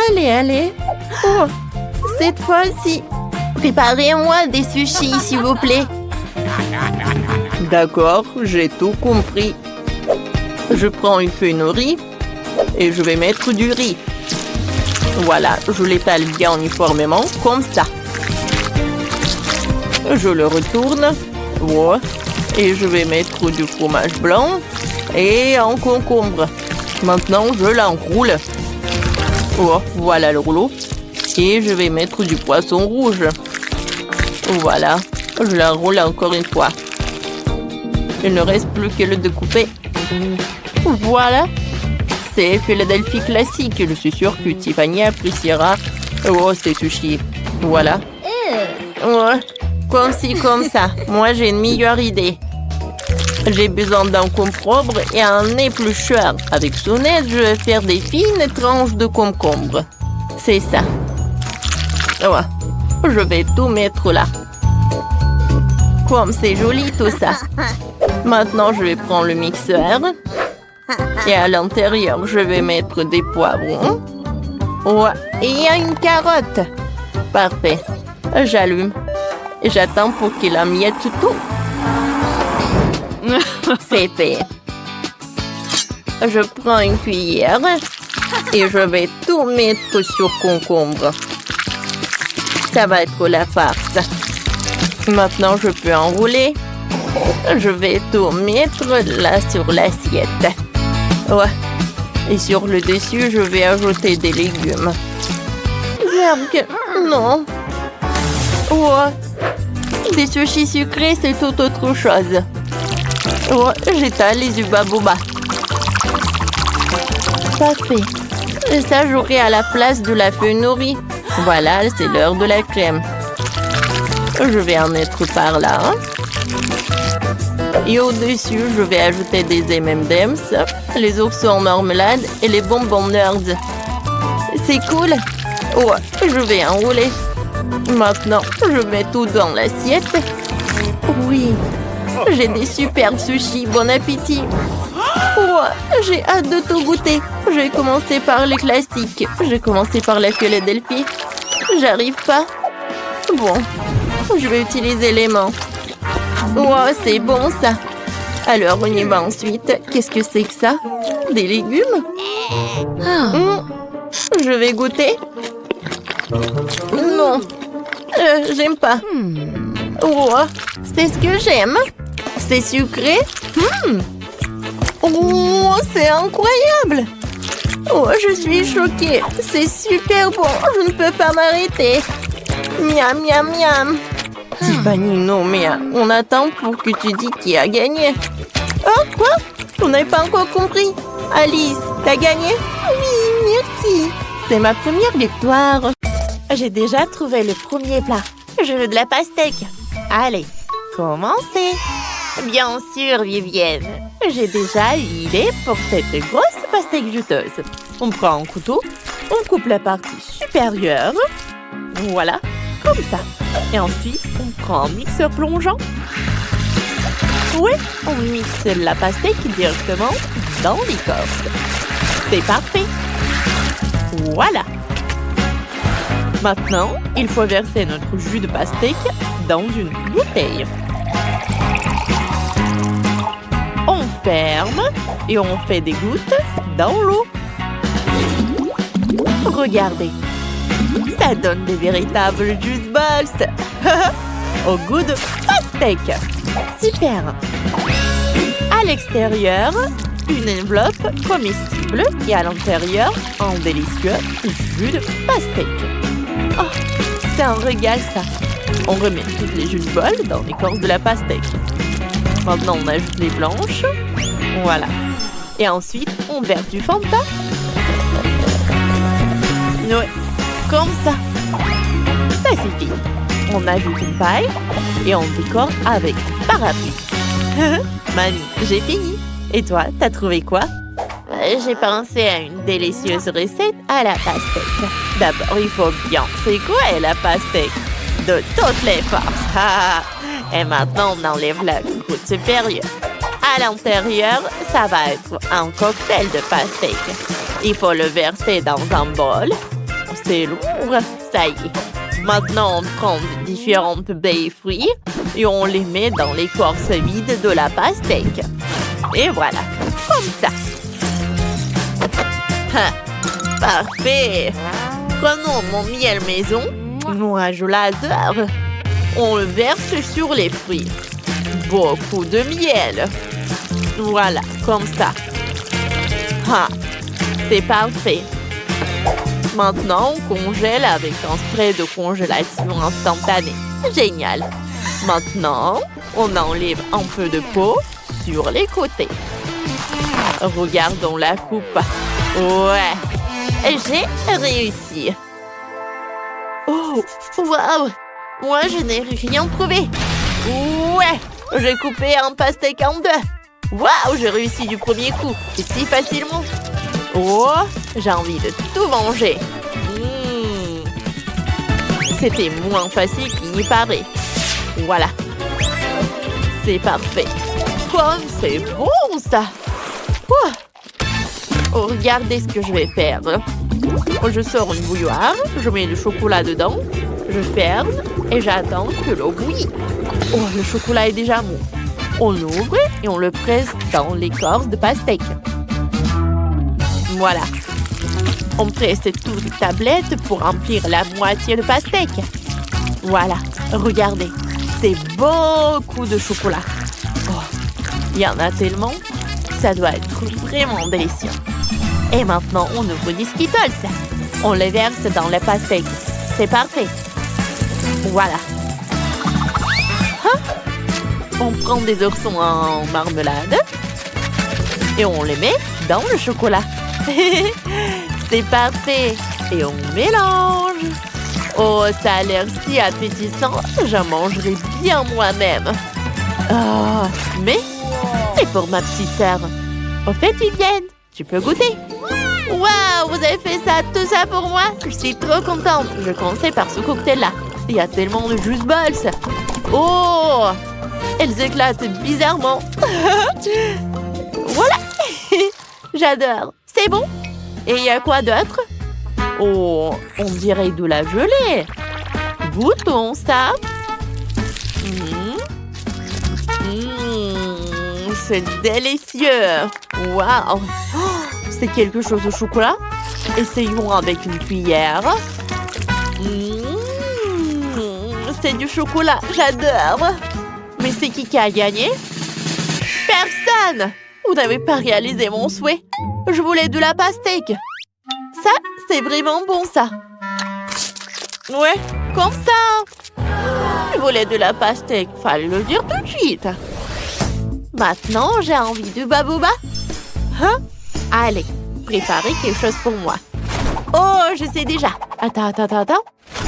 Allez, allez. Oh, cette fois-ci, préparez-moi des sushis, s'il vous plaît. D'accord, j'ai tout compris. Je prends une feuille de riz et je vais mettre du riz. Voilà, je l'étale bien uniformément, comme ça. Je le retourne. Ouais. Et je vais mettre du fromage blanc et un concombre. Maintenant, je l'enroule. Oh, voilà le rouleau. Et je vais mettre du poisson rouge. Voilà, je l'enroule encore une fois. Il ne reste plus que le découper. Voilà. C'est Philadelphie classique. Je suis sûre que Tiffany appréciera. Oh, c'est sushi. Voilà. Ouais. Comme ci, comme ça. Moi, j'ai une meilleure idée. J'ai besoin d'un concombre et un éplucheur. Avec son aide, je vais faire des fines tranches de concombre. C'est ça. Ouais. Je vais tout mettre là. Comme c'est joli tout ça. Maintenant, je vais prendre le mixeur. Et à l'intérieur, je vais mettre des poivrons. Ouais. Et il y a une carotte. Parfait. J'allume. J'attends pour qu'il emmiette tout. C'est fait. Je prends une cuillère et je vais tout mettre sur concombre. Ça va être la farce. Maintenant, je peux enrouler. Je vais tout mettre là sur l'assiette. Ouais. Et sur le dessus, je vais ajouter des légumes. Merde, non. Ouais. Des sushis sucrés, c'est tout autre chose. Oh, j'étale les uba-boba. Parfait. Et ça, j'aurai à la place de la feuille de riz. Voilà, c'est l'heure de la crème. Je vais en mettre par là. Et au-dessus, je vais ajouter des M&M's, les oursons en marmelade et les bonbons Nerds. C'est cool. Oh, je vais enrouler. Maintenant, je mets tout dans l'assiette. Oui, j'ai des super sushis. Bon appétit. Oh, j'ai hâte de tout goûter. Je vais commencer par les classiques. Je vais commencer par la Philadelphie. J'arrive pas. Bon, je vais utiliser les mains. Oh, c'est bon ça. Alors, on y va ensuite. Qu'est-ce que c'est que ça? Des légumes? Je vais goûter. Non, j'aime pas. Oh, c'est ce que j'aime. C'est sucré. Oh, c'est incroyable. Oh, je suis choquée. C'est super bon. Je ne peux pas m'arrêter. Miam, miam, miam. Tiffany, non, mais on attend pour que tu dis qui a gagné. Oh, quoi? On n'a pas encore compris. Alice, t'as gagné? Oui, merci. C'est ma première victoire. J'ai déjà trouvé le premier plat. Je veux de la pastèque. Allez, commencez. Bien sûr, Vivienne. J'ai déjà une idée pour cette grosse pastèque juteuse. On prend un couteau, on coupe la partie supérieure. Voilà, comme ça. Et ensuite, on prend un mixeur plongeant. Oui, on mixe la pastèque directement dans l'écorce. C'est parfait. Voilà. Maintenant, il faut verser notre jus de pastèque dans une bouteille. On ferme et on fait des gouttes dans l'eau. Regardez, ça donne des véritables juice balls au goût de pastèque. Super. À l'extérieur, une enveloppe comestible et à l'intérieur, un délicieux jus de pastèque. Oh, c'est un régal ça. On remet toutes les juice balls dans l'écorce de la pastèque. Maintenant, on ajoute les blanches. Voilà. Et ensuite, on verse du Fanta. Ouais, comme ça. Ça suffit. On ajoute une paille et on décore avec parapluie. Mamie, j'ai fini. Et toi, t'as trouvé quoi? J'ai pensé à une délicieuse recette à la pastèque. D'abord, il faut bien secouer la pastèque de toutes les forces. Et maintenant, on enlève la croûte supérieure. À l'intérieur, ça va être un cocktail de pastèque. Il faut le verser dans un bol. C'est lourd, ça y est. Maintenant, on prend différentes baies et fruits et on les met dans l'écorce vide de la pastèque. Et voilà, comme ça. Parfait. Prenons mon miel maison. Moi, je l'adore. On le verse sur les fruits. Beaucoup de miel. Voilà, comme ça. C'est parfait. Maintenant, on congèle avec un spray de congélation instantanée. Génial. Maintenant, on enlève un peu de peau sur les côtés. Regardons la coupe. Ouais, j'ai réussi. Oh, waouh! Moi, je n'ai rien trouvé. Ouais, j'ai coupé un pastèque en deux. Waouh, j'ai réussi du premier coup. Et si facilement. Oh, j'ai envie de tout manger. C'était moins facile qu'il n'y paraît. Voilà. C'est parfait. Comme c'est bon, ça. Oh, regardez ce que je vais faire. Je sors une bouilloire, je mets le chocolat dedans, je ferme et j'attends que l'eau bouillit. Oh, le chocolat est déjà mou. On l'ouvre et on le presse dans l'écorce de pastèque. Voilà. On presse toutes les tablettes pour remplir la moitié de pastèque. Voilà, regardez. C'est beaucoup de chocolat. Oh, il y en a tellement. Ça doit être vraiment délicieux. Et maintenant, on ouvre des Skittles. On les verse dans la pastèque. C'est parfait. Voilà. On prend des oursons en marmelade et on les met dans le chocolat. C'est parfait. Et on mélange. Oh, ça a l'air si appétissant. Je mangerai bien moi-même. Oh, mais c'est pour ma petite sœur. Au fait, Vivienne, tu peux goûter. Waouh, vous avez fait ça, tout ça pour moi? Je suis trop contente. Je commençais par ce cocktail-là. Il y a tellement de juice balls. Oh, elles éclatent bizarrement. Voilà. J'adore. C'est bon. Et il y a quoi d'autre? Oh, on dirait de la gelée. Goûtons ça. C'est délicieux. Waouh. C'est quelque chose au chocolat. Essayons avec une cuillère. C'est du chocolat. J'adore. Mais c'est qui a gagné? Personne. Vous n'avez pas réalisé mon souhait. Je voulais de la pastèque. Ça, c'est vraiment bon, ça. Ouais, comme ça. Je voulais de la pastèque. Fallait le dire tout de suite. Maintenant, j'ai envie de babouba. Allez, préparez quelque chose pour moi. Oh, je sais déjà. Attends.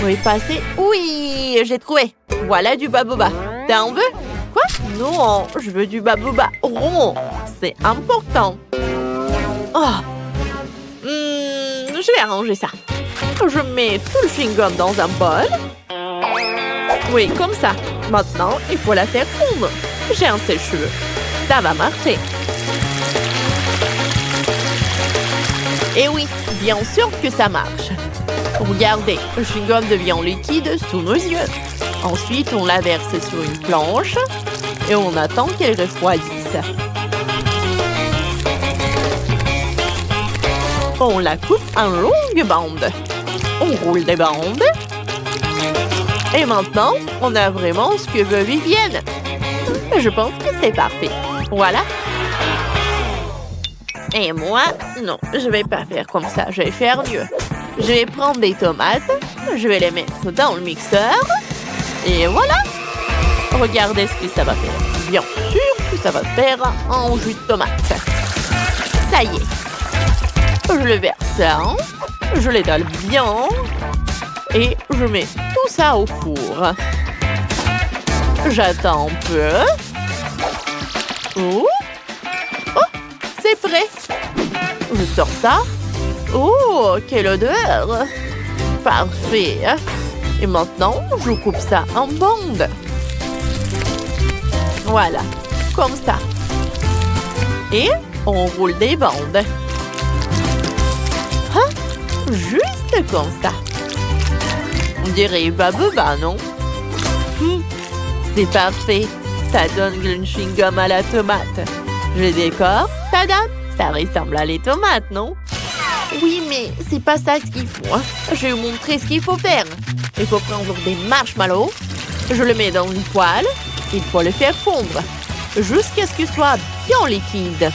Où est passé? Oui, j'ai trouvé. Voilà du baboba. T'en veux? Quoi? Non, je veux du baboba rond. C'est important. Oh. Je vais arranger ça. Je mets tout le chewing-gum dans un bol. Oui, comme ça. Maintenant, il faut la faire fondre. J'ai un sèche-cheveux. Ça va marcher. Et oui, bien sûr que ça marche. Regardez, le chewing-gum devient liquide sous nos yeux. Ensuite, on la verse sur une planche et on attend qu'elle refroidisse. On la coupe en longues bandes. On roule des bandes. Et maintenant, on a vraiment ce que veut Vivienne. Je pense que c'est parfait. Voilà. Et moi, non, je vais pas faire comme ça. Je vais faire mieux. Je vais prendre des tomates. Je vais les mettre dans le mixeur. Et voilà. Regardez ce que ça va faire. Bien sûr que ça va faire un jus de tomate. Ça y est. Je le verse. Je l'étale bien. Et je mets tout ça au four. J'attends un peu. Oh, c'est prêt. Je sors ça. Oh, quelle odeur. Parfait. Et maintenant, je coupe ça en bandes. Voilà, comme ça. Et on roule des bandes. Juste comme ça. On dirait baboba, non? C'est parfait. Ça donne le chewing-gum à la tomate. Je décore. Tada! Ça ressemble à les tomates, non? Oui, mais c'est pas ça qu'il faut. Je vais vous montrer ce qu'il faut faire. Il faut prendre des marshmallows. Je le mets dans une poêle. Il faut le faire fondre jusqu'à ce qu'il soit bien liquide.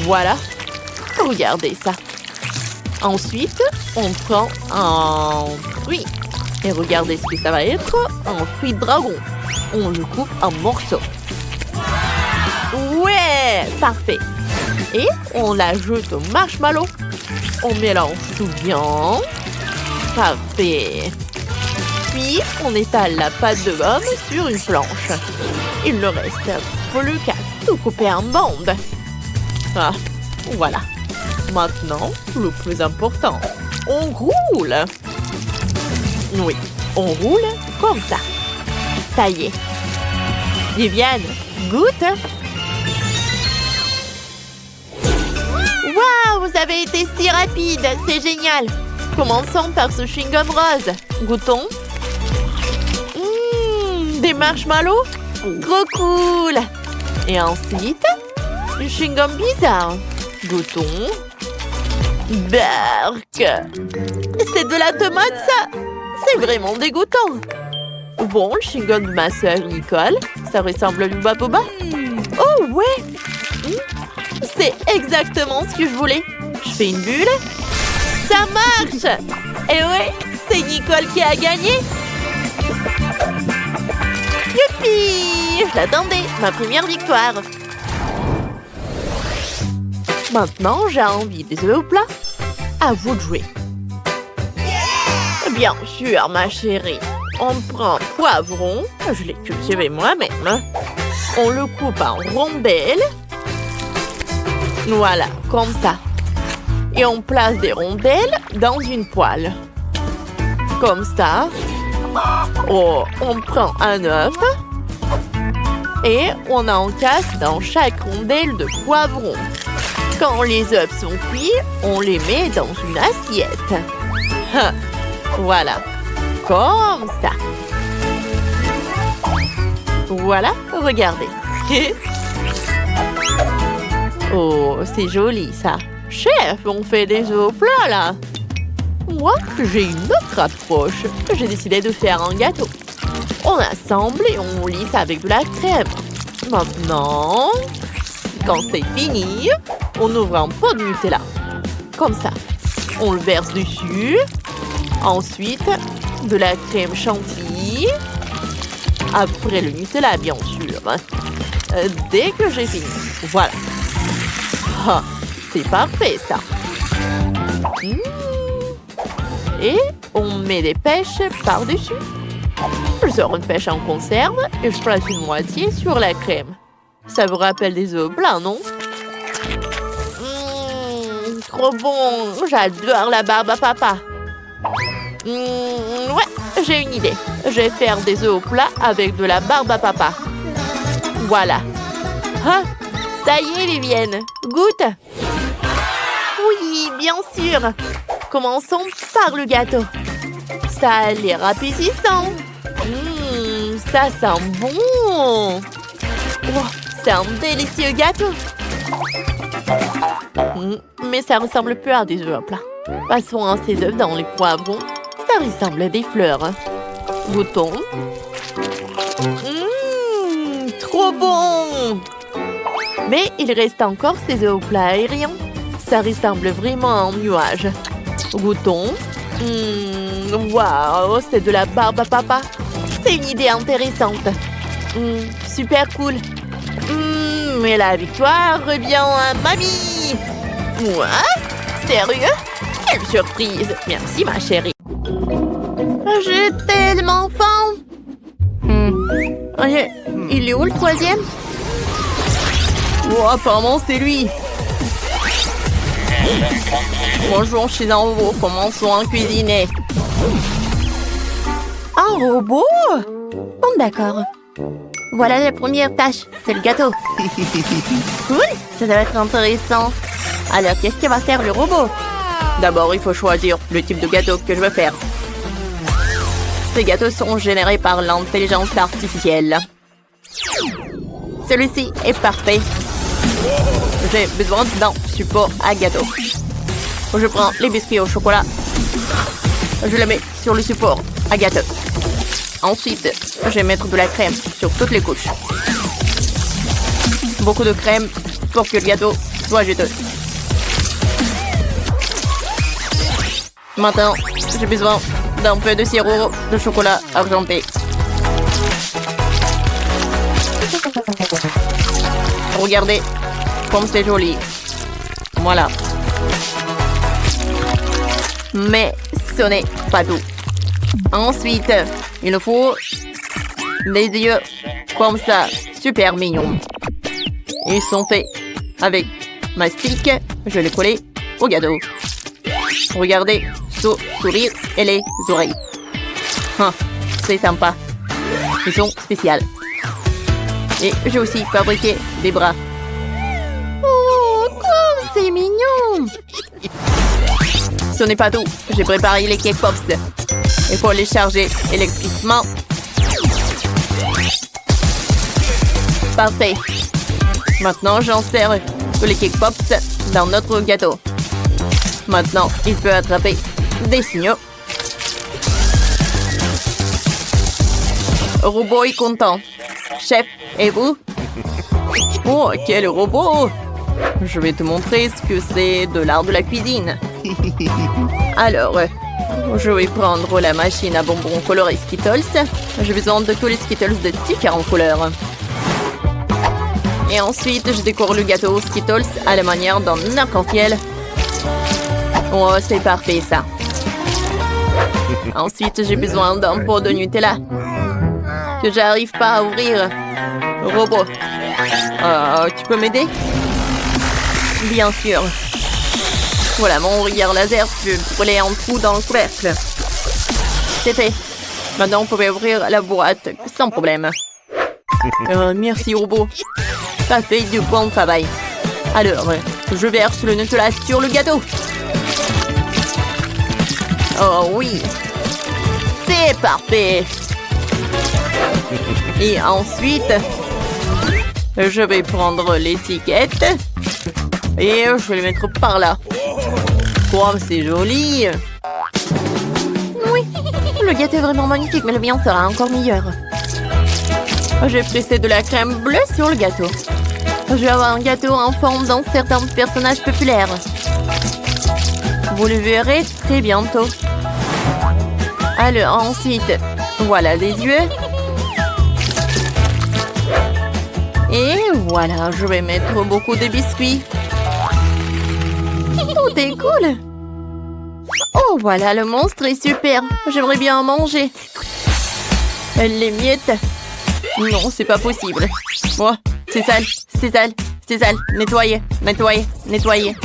Voilà. Regardez ça. Ensuite, on prend un fruit. Et regardez ce que ça va être. Un fruit de dragon. On le coupe en morceaux. Ouais, parfait. Et on l'ajoute au marshmallow. On mélange tout bien. Parfait. Puis, on étale la pâte de gomme sur une planche. Il ne reste plus qu'à tout couper en bandes. Ah, voilà. Maintenant, le plus important, on roule. Oui, on roule comme ça. Ça y est. Viviane, goûte. Waouh, vous avez été si rapide. C'est génial. Commençons par ce chewing-gum rose. Goûtons. Des marshmallows. Trop cool. Et ensuite, du chewing-gum bizarre. Goûtons. Berk. C'est de la tomate, ça. C'est vraiment dégoûtant. Bon, le chewing-gum de ma sœur Nicole, ça ressemble à du baboba. Oh, ouais. C'est exactement ce que je voulais. Je fais une bulle. Ça marche. Et ouais, c'est Nicole qui a gagné. Youpi! Je l'attendais, ma première victoire. Maintenant, j'ai envie des œufs au plat. À vous de jouer. Bien sûr, ma chérie. On prend un poivron. Je l'ai cultivé moi-même. On le coupe en rondelles. Voilà, comme ça. Et on place des rondelles dans une poêle. Comme ça. Oh, on prend un œuf. Et on encasse dans chaque rondelle de poivron. Quand les œufs sont cuits, on les met dans une assiette. Voilà, comme ça. Voilà, regardez. Oh, c'est joli ça. Chef, on fait des œufs au plat là. Moi, j'ai une autre approche. J'ai décidé de faire un gâteau. On assemble et on lisse avec de la crème. Maintenant, quand c'est fini, on ouvre un pot de Nutella. Comme ça. On le verse dessus. Ensuite, de la crème chantilly. Après le Nutella, bien sûr. Dès que j'ai fini. Voilà. Ah, c'est parfait, ça. Et on met des pêches par-dessus. Je sors une pêche en conserve et je place une moitié sur la crème. Ça vous rappelle des œufs au plat, non? Trop bon! J'adore la barbe à papa. Ouais, j'ai une idée. Je vais faire des œufs au plat avec de la barbe à papa. Voilà. Ah, ça y est, Vivienne. Goûte. Oui, bien sûr. Commençons par le gâteau. Ça a l'air appétissant. Ça sent bon. Oh, c'est un délicieux gâteau. Mais ça ressemble peu à des œufs à plat. Passons à ces œufs dans les poivrons. Ça ressemble à des fleurs. Goûtons. Trop bon! Mais il reste encore ces œufs au plat aérien. Ça ressemble vraiment à un nuage. Goûtons. Waouh, c'est de la barbe à papa. C'est une idée intéressante. Super cool. Mais la victoire revient à mamie. Moi? Sérieux? Quelle surprise! Merci, ma chérie. J'ai tellement faim. Il est où le troisième? Oh, apparemment, c'est lui. Bonjour, je suis un robot. Commençons à cuisiner. Un robot? Bon, d'accord. Voilà la première tâche, c'est le gâteau. Cool, ça doit être intéressant. Alors, qu'est-ce que va faire le robot? D'abord, il faut choisir le type de gâteau que je veux faire. Ces gâteaux sont générés par l'intelligence artificielle. Celui-ci est parfait. J'ai besoin d'un support à gâteau. Je prends les biscuits au chocolat. Je les mets sur le support à gâteau. Ensuite, je vais mettre de la crème sur toutes les couches. Beaucoup de crème pour que le gâteau soit juteux. Maintenant, j'ai besoin d'un peu de sirop de chocolat argenté. Regardez comme c'est joli. Voilà. Mais ce n'est pas tout. Ensuite, il nous faut des yeux comme ça, super mignons. Ils sont faits avec mastic. Je les coller au gâteau. Regardez, sourire et les oreilles. C'est sympa. Ils sont spéciaux. Et j'ai aussi fabriqué des bras. Oh, comme c'est mignon! Ce n'est pas tout. J'ai préparé les cake pops. Il faut les charger électriquement. Parfait. Maintenant, j'insère tous les cake pops dans notre gâteau. Maintenant, il peut attraper des signaux. Robot est content. Chef, et vous? Oh, quel robot! Je vais te montrer ce que c'est de l'art de la cuisine. Alors, je vais prendre la machine à bonbons colorés Skittles. J'ai besoin de tous les Skittles de différentes couleurs. Et ensuite, je décore le gâteau Skittles à la manière d'un arc-en-ciel. Oh, c'est parfait, ça. Ensuite, j'ai besoin d'un pot de Nutella que j'arrive pas à ouvrir. Robot, tu peux m'aider? Bien sûr. Voilà, mon rigueur laser peut brûler un trou dans le couvercle. C'est fait. Maintenant, vous pouvez ouvrir la boîte sans problème. Merci, robot. Ça fait du bon travail. Alors, je verse le Nutella sur le gâteau. Oh oui. C'est parfait. Et ensuite, je vais prendre l'étiquette et je vais le mettre par là. Oh, c'est joli. Oui, le gâteau est vraiment magnifique, mais le mien sera encore meilleur. J'ai pressé de la crème bleue sur le gâteau. Je vais avoir un gâteau en forme d'un certain personnage populaire. Vous le verrez très bientôt. Alors ensuite, voilà les yeux. Et voilà, je vais mettre beaucoup de biscuits. Tout est cool. Oh, voilà, le monstre est super. J'aimerais bien en manger. Les miettes. Non, c'est pas possible. Oh, c'est sale, c'est sale, c'est sale. Nettoyer, nettoyer, nettoyer.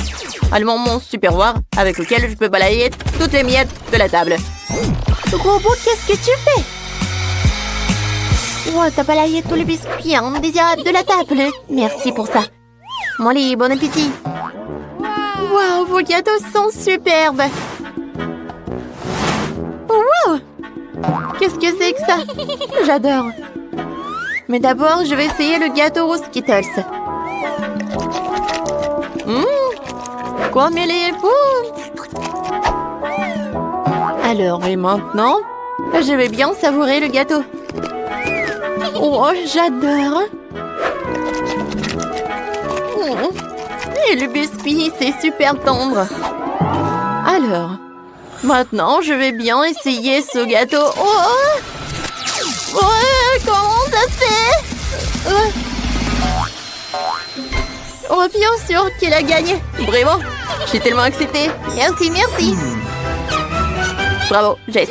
Allemand monstre super avec lequel je peux balayer toutes les miettes de la table. Gros bout, qu'est-ce que tu fais? Oh, t'as balayé tous les biscuits indésirables de la table. Merci pour ça. Molly, bon appétit. Waouh, vos gâteaux sont superbes. Wow! Qu'est-ce que c'est que ça? J'adore. Mais d'abord, je vais essayer le gâteau aux Skittles. Comme il est beau! Alors, et maintenant, je vais bien savourer le gâteau. Oh, j'adore! Et le biscuit, c'est super tendre. Alors, maintenant, je vais bien essayer ce gâteau. Oh! Comment ça se fait? Oh, bien sûr qu'il a gagné. Vraiment, j'ai tellement accepté. Merci, merci. Bravo, Jess.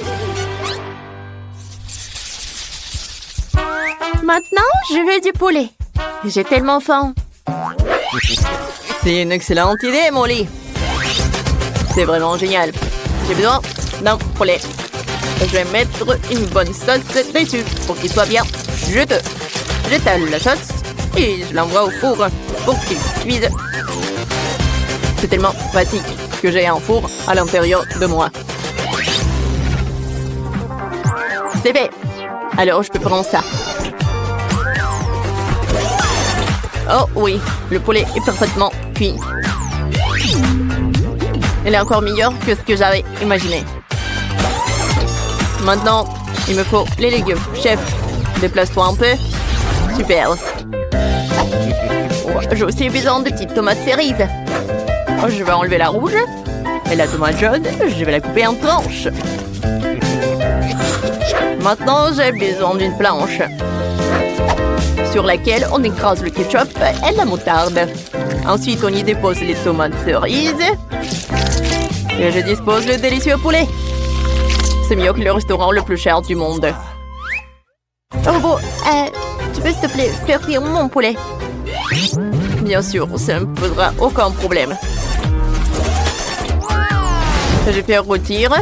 Maintenant, je veux du poulet. J'ai tellement faim. C'est une excellente idée, Molly. C'est vraiment génial. J'ai besoin d'un poulet. Je vais mettre une bonne sauce dessus pour qu'il soit bien juteux. J'étale la sauce et je l'envoie au four pour qu'il cuise. C'est tellement pratique que j'ai un four à l'intérieur de moi. C'est fait. Alors je peux prendre ça. Oh oui, le poulet est parfaitement cuit. Il est encore meilleur que ce que j'avais imaginé. Maintenant, il me faut les légumes. Chef, déplace-toi un peu. Super. Oh, j'ai aussi besoin de petites tomates cerises. Oh, je vais enlever la rouge. Et la tomate jaune, je vais la couper en tranches. Maintenant, j'ai besoin d'une planche sur laquelle on écrase le ketchup et la moutarde. Ensuite, on y dépose les tomates cerises. Et je dispose le délicieux poulet. C'est mieux que le restaurant le plus cher du monde. Robot, tu peux s'il te plaît faire cuire mon poulet? Bien sûr, ça ne me posera aucun problème. Je fais rôtir.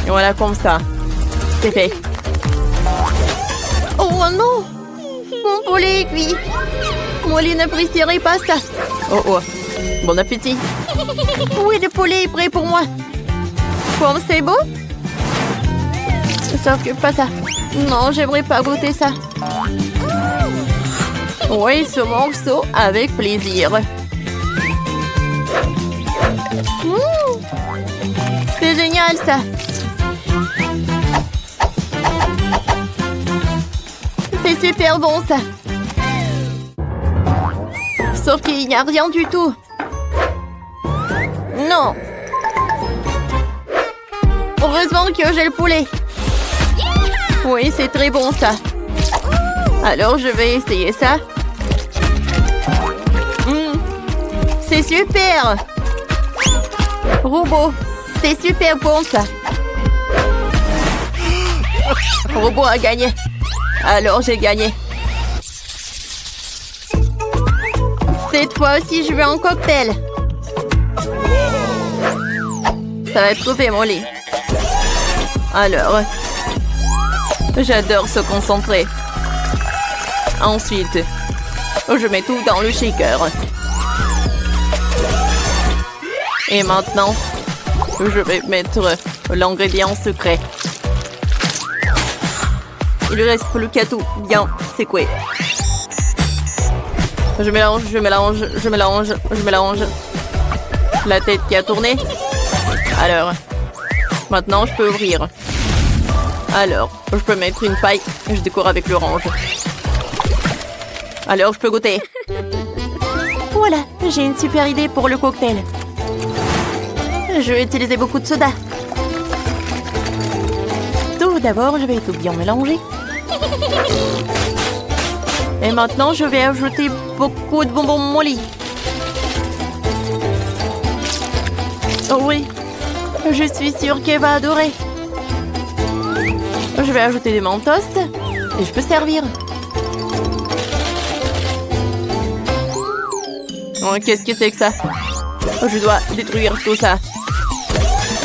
Et voilà comme ça. C'est fait. Oh non! Mon poulet est cuit. Molly n'apprécierait pas ça. Oh oh. Bon appétit. Oui, le poulet est prêt pour moi. Comme c'est beau? Sauf que pas ça. Non, j'aimerais pas goûter ça. Oui, ce morceau avec plaisir. C'est génial ça. C'est super bon ça. Sauf qu'il n'y a rien du tout. Non. Heureusement que j'ai le poulet. Oui, c'est très bon ça. Alors, je vais essayer ça. C'est super. Robot, c'est super bon ça. Robot a gagné. Alors, j'ai gagné. Cette fois aussi, je veux un cocktail. Ça va être fait, Molly. Alors, j'adore se concentrer. Ensuite, je mets tout dans le shaker. Et maintenant, je vais mettre l'ingrédient secret. Il ne reste plus qu'à tout bien secouer. Je mélange, je mélange, je mélange, je mélange. La tête qui a tourné. Alors, maintenant je peux ouvrir. Alors, je peux mettre une paille et je décore avec l'orange. Alors, je peux goûter. Voilà, j'ai une super idée pour le cocktail. Je vais utiliser beaucoup de soda. Tout d'abord, je vais tout bien mélanger. Et maintenant, je vais ajouter beaucoup de bonbons Molly. Oh oui, je suis sûre qu'elle va adorer. Je vais ajouter des mentos et je peux servir. Oh, qu'est-ce que c'est que ça? Je dois détruire tout ça.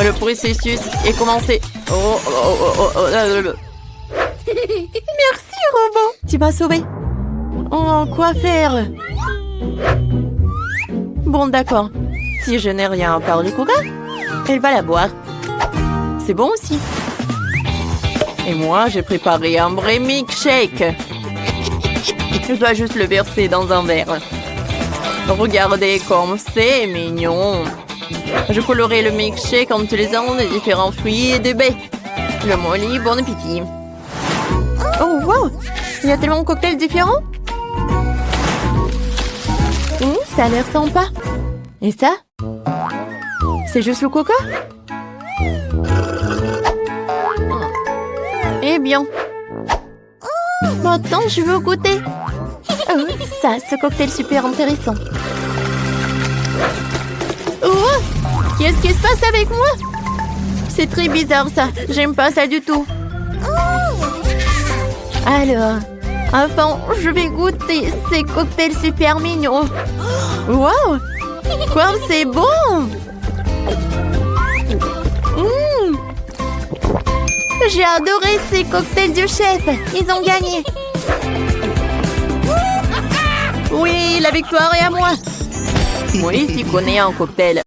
Le processus est commencé. Merci, robot. Tu m'as sauvé. Oh, quoi faire? Bon, d'accord. Si je n'ai rien à part du coca, elle va la boire. C'est bon aussi. Et moi, j'ai préparé un vrai milkshake. Je dois juste le verser dans un verre. Regardez comme c'est mignon. Je colorerai le milkshake en utilisant des différents fruits et des baies. Le molly, bon appétit. Oh, wow! Il y a tellement de cocktails différents. Ça a l'air sympa. Et ça? C'est juste le coca? Eh bien. Maintenant, je veux goûter. Oh, ça, ce cocktail super intéressant. Oh! Qu'est-ce qui se passe avec moi? C'est très bizarre, ça. J'aime pas ça du tout. Alors, enfin, je vais goûter ces cocktails super mignons. Wow! Quoi, c'est bon! J'ai adoré ces cocktails du chef. Ils ont gagné. Oui, la victoire est à moi. Moi, j'y connais un cocktail.